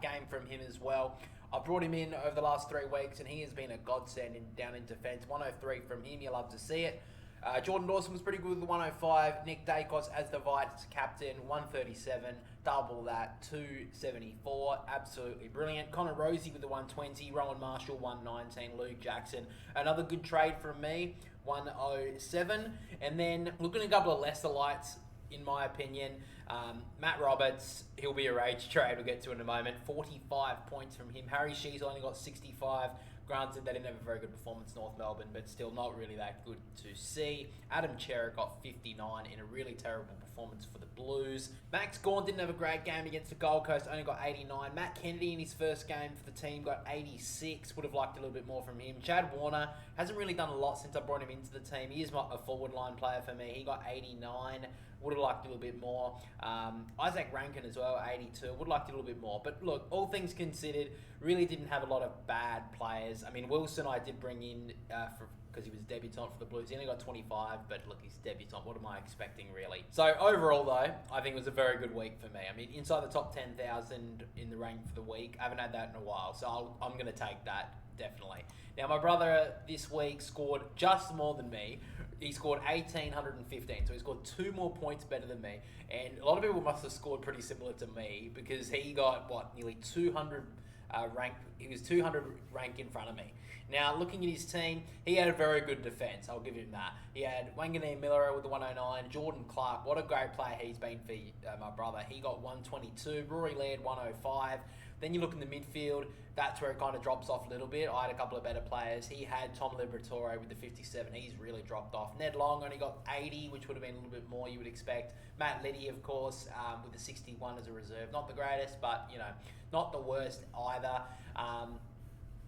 game from him as well. I brought him in over the last 3 weeks, and he has been a godsend down in defence. 103 from him, you love to see it. Jordan Dawson was pretty good with the 105. Nick Dacos as the vice captain, 137. Double that, 274. Absolutely brilliant. Connor Rosie with the 120. Rowan Marshall, 119. Luke Jackson, another good trade from me, 107. And then looking at a couple of lesser lights, in my opinion, Matt Roberts, he'll be a rage trade. We'll get to in a moment. 45 points from him. Harry She's only got 65. Granted, they didn't have a very good performance, North Melbourne, but still not really that good to see. Adam Cherrick got 59 in a really terrible performance for the Blues. Max Gawn didn't have a great game against the Gold Coast, only got 89. Matt Kennedy in his first game for the team got 86. Would have liked a little bit more from him. Chad Warner hasn't really done a lot since I brought him into the team. He is a forward line player for me. He got 89. Would have liked a little bit more. Isaac Rankin as well, 82. Would have liked a little bit more. But look, all things considered, really didn't have a lot of bad players. I mean, Wilson I did bring in because he was debutant for the Blues. He only got 25, but look, he's debutant. What am I expecting, really? So overall, though, I think it was a very good week for me. I mean, inside the top 10,000 in the rank for the week. I haven't had that in a while, so I'm going to take that, definitely. Now, my brother this week scored just more than me. He scored 1,815, so he scored 2 more points better than me. And a lot of people must have scored pretty similar to me, because he got, nearly 200 rank. He was 200 rank in front of me. Now, looking at his team, he had a very good defence. I'll give him that. He had Wanganeen Miller with the 109. Jordan Clark, what a great player he's been for my brother. He got 122. Rory Laird, 105. Then you look in the midfield, that's where it kind of drops off a little bit. I had a couple of better players. He had Tom Liberatore with the 57. He's really dropped off. Ned Long only got 80, which would have been a little bit more you would expect. Matt Liddy, of course, with the 61 as a reserve. Not the greatest, but, not the worst either.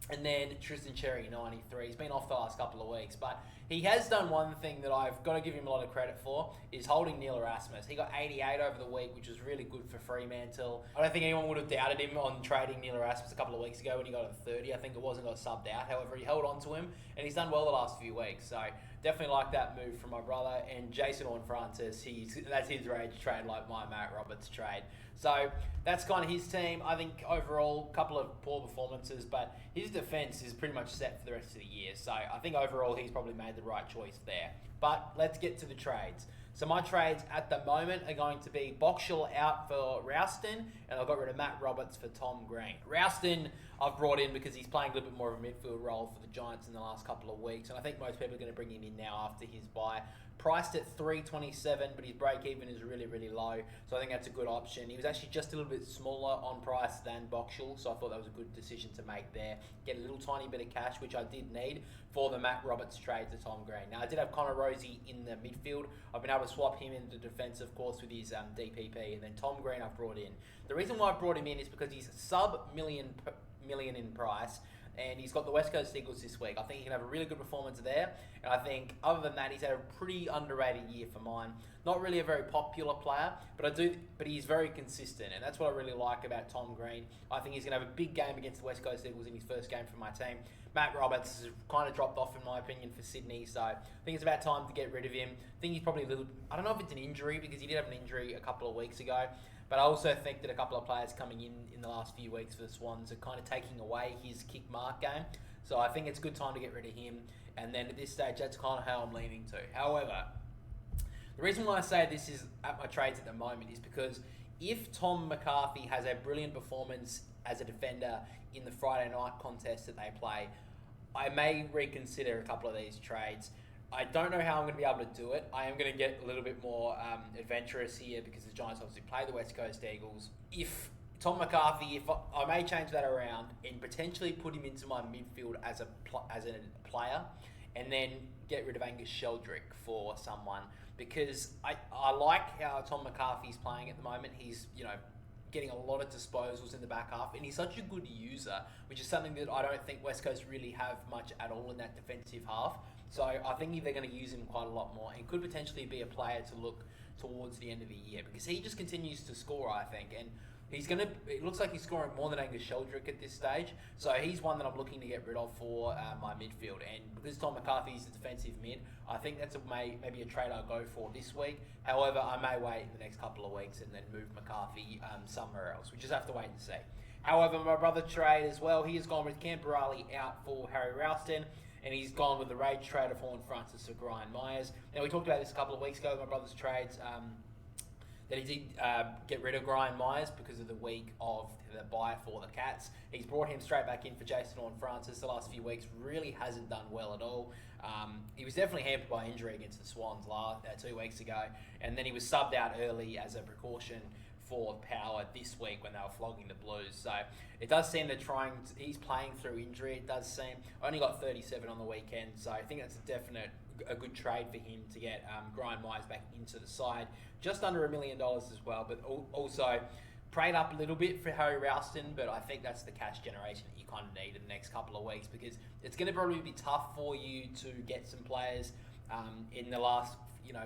And then Tristan Cherry, 93. He's been off the last couple of weeks, but he has done one thing that I've got to give him a lot of credit for, is holding Neil Erasmus. He got 88 over the week, which was really good for Fremantle. I don't think anyone would have doubted him on trading Neil Erasmus a couple of weeks ago when he got a 30. I think it was and got subbed out. However, he held on to him, and he's done well the last few weeks. So definitely like that move from my brother. And Jason Horne-Francis, that's his rage trade, like my Matt Roberts trade. So that's kind of his team. I think overall, a couple of poor performances, but his defence is pretty much set for the rest of the year. So I think overall, he's probably made the right choice there. But let's get to the trades. So my trades at the moment are going to be Boxall out for Rouston, and I've got rid of Matt Roberts for Tom Green. Rouston I've brought in because he's playing a little bit more of a midfield role for the Giants in the last couple of weeks, and I think most people are going to bring him in now after his bye. Priced at $3.27, but his break even is really, really low, so I think that's a good option. He was actually just a little bit smaller on price than Boxall, so I thought that was a good decision to make there. Get a little tiny bit of cash, which I did need for the Matt Roberts trade to Tom Green. Now, I did have Connor Rosie in the midfield. I've been able to swap him into defence, of course, with his DPP, and then Tom Green I've brought in. The reason why I brought him in is because he's sub-million in price, and he's got the West Coast Eagles this week. I think he can have a really good performance there, and I think other than that, he's had a pretty underrated year for mine. Not really a very popular player, but he's very consistent, and that's what I really like about Tom Green. I think he's going to have a big game against the West Coast Eagles in his first game for my team. Matt Roberts has kind of dropped off, in my opinion, for Sydney, so I think it's about time to get rid of him. I think he's probably I don't know if it's an injury, because he did have an injury a couple of weeks ago, but I also think that a couple of players coming in the last few weeks for the Swans are kind of taking away his kick mark game. So I think it's a good time to get rid of him. And then at this stage, that's kind of how I'm leaning to. However, the reason why I say this is at my trades at the moment is because if Tom McCarthy has a brilliant performance as a defender in the Friday night contest that they play, I may reconsider a couple of these trades. I don't know how I'm going to be able to do it. I am going to get a little bit more adventurous here because the Giants obviously play the West Coast Eagles. If Tom McCarthy, I may change that around and potentially put him into my midfield as a player, and then get rid of Angus Sheldrick for someone, because I like how Tom McCarthy's playing at the moment. He's getting a lot of disposals in the back half, and he's such a good user, which is something that I don't think West Coast really have much at all in that defensive half. So I think they're going to use him quite a lot more, and could potentially be a player to look towards the end of the year, because he just continues to score, I think, and it looks like he's scoring more than Angus Sheldrick at this stage. So he's one that I'm looking to get rid of for my midfield. And because Tom McCarthy is a defensive mid, I think that's maybe a trade I'll go for this week. However, I may wait in the next couple of weeks and then move McCarthy somewhere else. We just have to wait and see. However, my brother trade as well, he has gone with Camperali out for Harry Ralston, and he's gone with the rage trade of Horne-Francis for Brian Myers. Now, we talked about this a couple of weeks ago, my brother's trades, that he did get rid of Brian Myers because of the week of the bye for the Cats. He's brought him straight back in for Jason Horne-Francis. The last few weeks really hasn't done well at all. He was definitely hampered by injury against the Swans 2 weeks ago, and then he was subbed out early as a precaution for Power this week when they were flogging the Blues. So it does seem he's playing through injury. It does seem. Only got 37 on the weekend, so I think that's a good trade for him to get Brian Myers back into the side. Just under $1 million as well, but also prayed up a little bit for Harry Ralston, but I think that's the cash generation that you kind of need in the next couple of weeks, because it's going to probably be tough for you to get some players in the last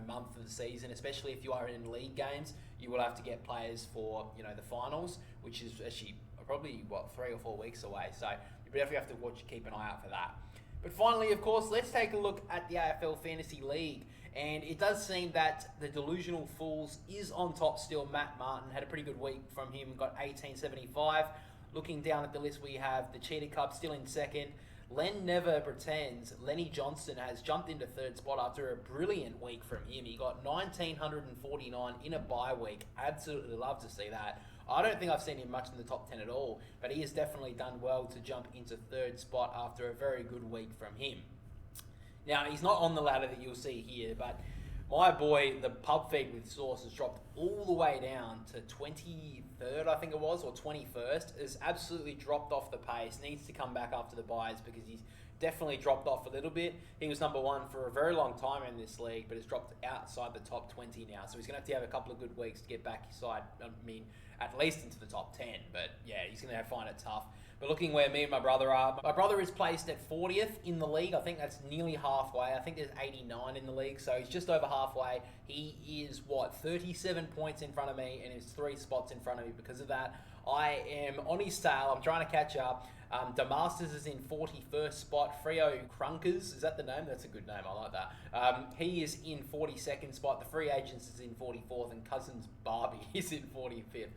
month of the season, especially if you are in league games. You will have to get players for the finals, which is actually probably 3 or 4 weeks away. So you definitely have to keep an eye out for that. But finally, of course, let's take a look at the AFL Fantasy League. And it does seem that the Delusional Fools is on top still. Matt Martin had a pretty good week from him, got 1875. Looking down at the list, we have the Cheetah Cup still in second. Len Never Pretends. Lenny Johnston has jumped into third spot after a brilliant week from him. He got 1,949 in a bye week. Absolutely love to see that. I don't think I've seen him much in the top 10 at all, but he has definitely done well to jump into third spot after a very good week from him. Now, he's not on the ladder that you'll see here, but my boy, the Pub Feed with Sauce, has dropped all the way down to 23rd, I think it was, or 21st. Has absolutely dropped off the pace. Needs to come back after the buys because he's definitely dropped off a little bit. He was number one for a very long time in this league, but has dropped outside the top 20 now. So he's going to have a couple of good weeks to get back inside, at least into the top 10. But yeah, he's going to find it tough. But looking where me and my brother are, my brother is placed at 40th in the league. I think that's nearly halfway. I think there's 89 in the league, so he's just over halfway. He is, 37 points in front of me, and he's 3 spots in front of me. Because of that, I am on his tail. I'm trying to catch up. Damasters is in 41st spot. Freo Crunkers, is that the name? That's a good name. I like that. He is in 42nd spot. The Free Agents is in 44th, and Cousins Barbie is in 45th.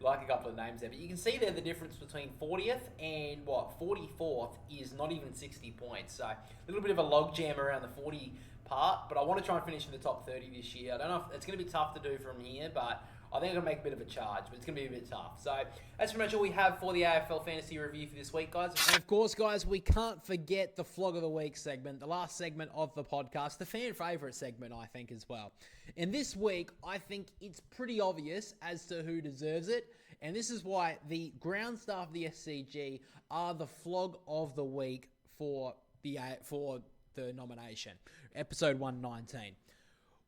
Like a couple of names there, but you can see there the difference between 40th and 44th is not even 60 points. So a little bit of a logjam around the 40 part, but I want to try and finish in the top 30 this year. I don't know if it's going to be tough to do from here, but I think I'm going to make a bit of a charge, but it's going to be a bit tough. So that's pretty much all we have for the AFL Fantasy Review for this week, guys. And of course, guys, we can't forget the Flog of the Week segment, the last segment of the podcast, the fan favourite segment, I think, as well. And this week, I think it's pretty obvious as to who deserves it, and this is why the ground staff of the SCG are the Flog of the Week for the nomination. Episode 119.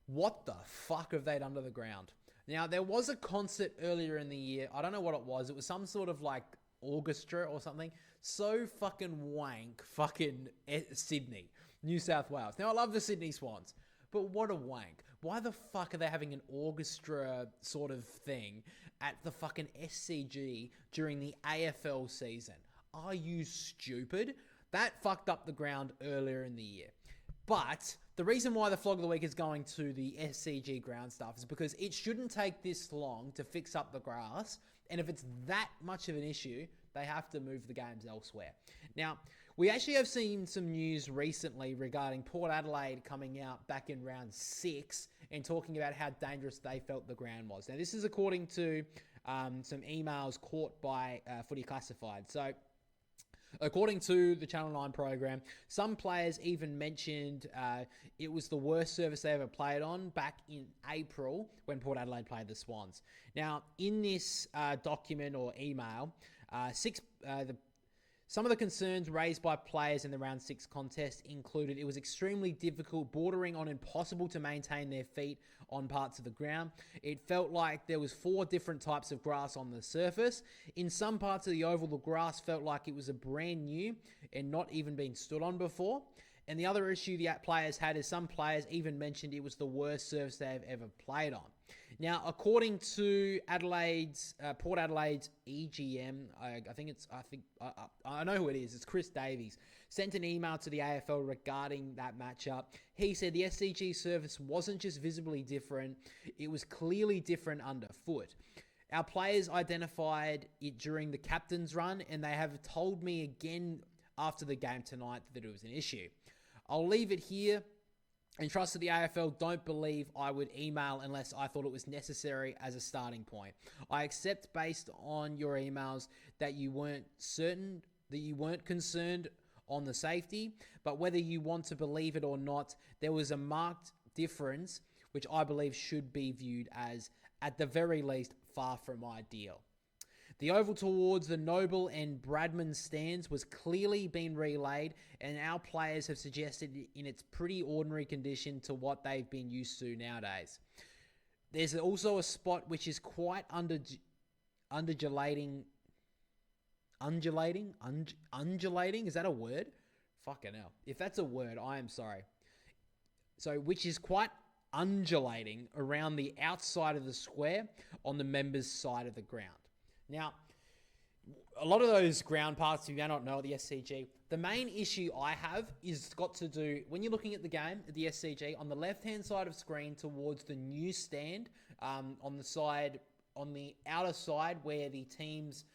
What the fuck have they done to the ground? Now, there was a concert earlier in the year. I don't know what it was. It was some sort of like orchestra or something. So fucking wank, fucking Sydney, New South Wales. Now, I love the Sydney Swans, but what a wank. Why the fuck are they having an orchestra sort of thing at the fucking SCG during the AFL season? Are you stupid? That fucked up the ground earlier in the year. But the reason why the Flog of the Week is going to the SCG ground staff is because it shouldn't take this long to fix up the grass. And if it's that much of an issue, they have to move the games elsewhere. Now, we actually have seen some news recently regarding Port Adelaide coming out back in round 6 and talking about how dangerous they felt the ground was. Now, this is according to some emails caught by Footy Classified. So, according to the Channel 9 program, some players even mentioned it was the worst surface they ever played on back in April when Port Adelaide played the Swans. Now, in this document or email, some of the concerns raised by players in the round 6 contest included it was extremely difficult, bordering on impossible to maintain their feet on parts of the ground. It felt like there was 4 different types of grass on the surface. In some parts of the oval, the grass felt like it was a brand new and not even been stood on before. And the other issue the players had is some players even mentioned it was the worst surface they've ever played on. Now, according to Port Adelaide's EGM, I know who it is. It's Chris Davies. Sent an email to the AFL regarding that matchup. He said the SCG surface wasn't just visibly different; it was clearly different underfoot. Our players identified it during the captain's run, and they have told me again after the game tonight that it was an issue. I'll leave it here. And trust that the AFL don't believe I would email unless I thought it was necessary as a starting point. I accept based on your emails that you weren't concerned on the safety, but whether you want to believe it or not, there was a marked difference, which I believe should be viewed as, at the very least, far from ideal. The oval towards the Noble and Bradman stands was clearly being relayed, and our players have suggested in its pretty ordinary condition to what they've been used to nowadays. There's also a spot which is quite undulating. Undulating? Is that a word? Fucking hell. If that's a word, I am sorry. So, which is quite undulating around the outside of the square on the members' side of the ground. Now, a lot of those ground parts, if you may not know at the SCG, the main issue I have is got to do, when you're looking at the game at the SCG, on the left-hand side of screen towards the new stand, on the outer side where the teams,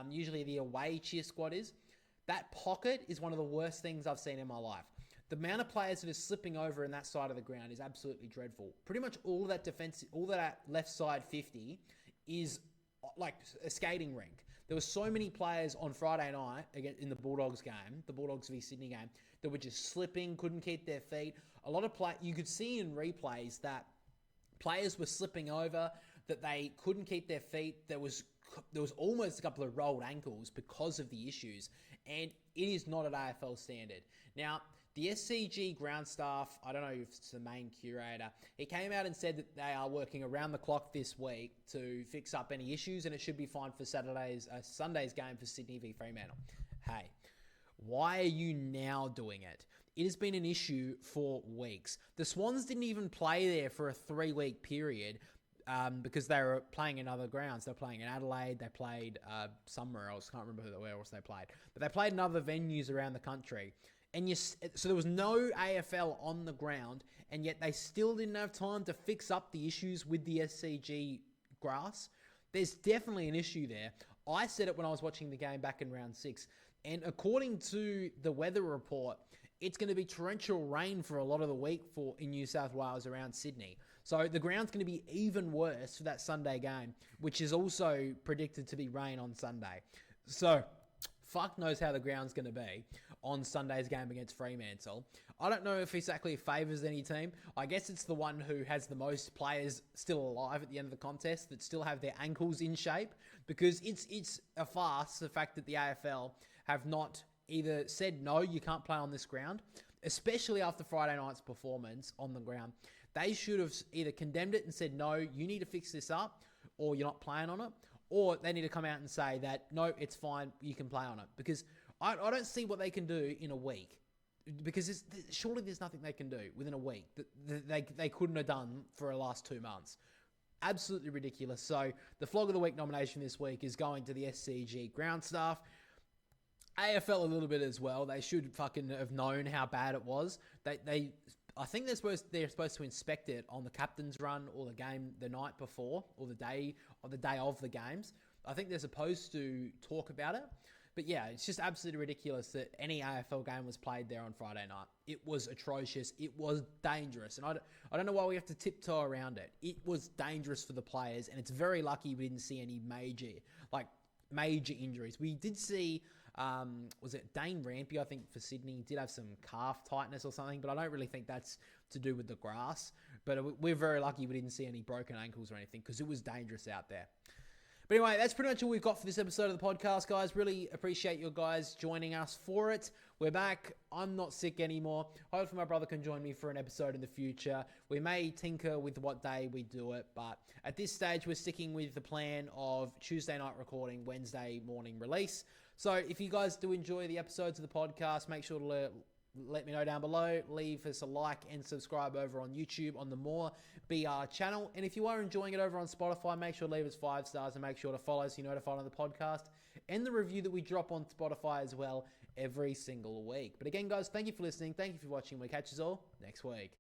usually the away cheer squad is, that pocket is one of the worst things I've seen in my life. The amount of players that are slipping over in that side of the ground is absolutely dreadful. Pretty much all of that defense, all of that left side 50 is like a skating rink. There were so many players on Friday night again in the Bulldogs game, the Bulldogs v Sydney game, that were just slipping, couldn't keep their feet. A lot of you could see in replays that players were slipping over, that they couldn't keep their feet. There was almost a couple of rolled ankles because of the issues, and it is not at AFL standard. Now, the SCG ground staff, I don't know if it's the main curator, he came out and said that they are working around the clock this week to fix up any issues, and it should be fine for Sunday's game for Sydney v Fremantle. Hey, why are you now doing it? It has been an issue for weeks. The Swans didn't even play there for a 3-week period because they were playing in other grounds. They were playing in Adelaide. They played somewhere else. Can't remember where else they played. But they played in other venues around the country. And so there was no AFL on the ground, and yet they still didn't have time to fix up the issues with the SCG grass. There's definitely an issue there. I said it when I was watching the game back in round 6. And according to the weather report, it's going to be torrential rain for a lot of the week in New South Wales around Sydney. So the ground's going to be even worse for that Sunday game, which is also predicted to be rain on Sunday. So fuck knows how the ground's going to be on Sunday's game against Fremantle. I don't know if exactly favours any team. I guess it's the one who has the most players still alive at the end of the contest that still have their ankles in shape, because it's a farce, the fact that the AFL have not either said, no, you can't play on this ground, especially after Friday night's performance on the ground. They should have either condemned it and said, no, you need to fix this up, or you're not playing on it, or they need to come out and say that, no, it's fine, you can play on it. Because I don't see what they can do in a week. Because surely there's nothing they can do within a week that they couldn't have done for the last 2 months. Absolutely ridiculous. So the Flog of the Week nomination this week is going to the SCG ground staff. AFL a little bit as well. They should fucking have known how bad it was. I think they're supposed to inspect it on the captain's run or the game the night before or the day of the games. I think they're supposed to talk about it. But yeah, it's just absolutely ridiculous that any AFL game was played there on Friday night. It was atrocious. It was dangerous. And I don't know why we have to tiptoe around it. It was dangerous for the players, and it's very lucky we didn't see any major injuries. We did see, was it Dane Rampy, I think, for Sydney, did have some calf tightness or something, but I don't really think that's to do with the grass. But we're very lucky we didn't see any broken ankles or anything, because it was dangerous out there. But anyway, that's pretty much all we've got for this episode of the podcast, guys. Really appreciate you guys joining us for it. We're back. I'm not sick anymore. Hopefully my brother can join me for an episode in the future. We may tinker with what day we do it, but at this stage, we're sticking with the plan of Tuesday night recording, Wednesday morning release. So if you guys do enjoy the episodes of the podcast, make sure to let me know down below. Leave us a like and subscribe over on YouTube on the More BR channel. And if you are enjoying it over on Spotify, make sure to leave us 5 stars and make sure to follow so you're notified on the podcast and the review that we drop on Spotify as well every single week. But again, guys, thank you for listening. Thank you for watching. We'll catch you all next week.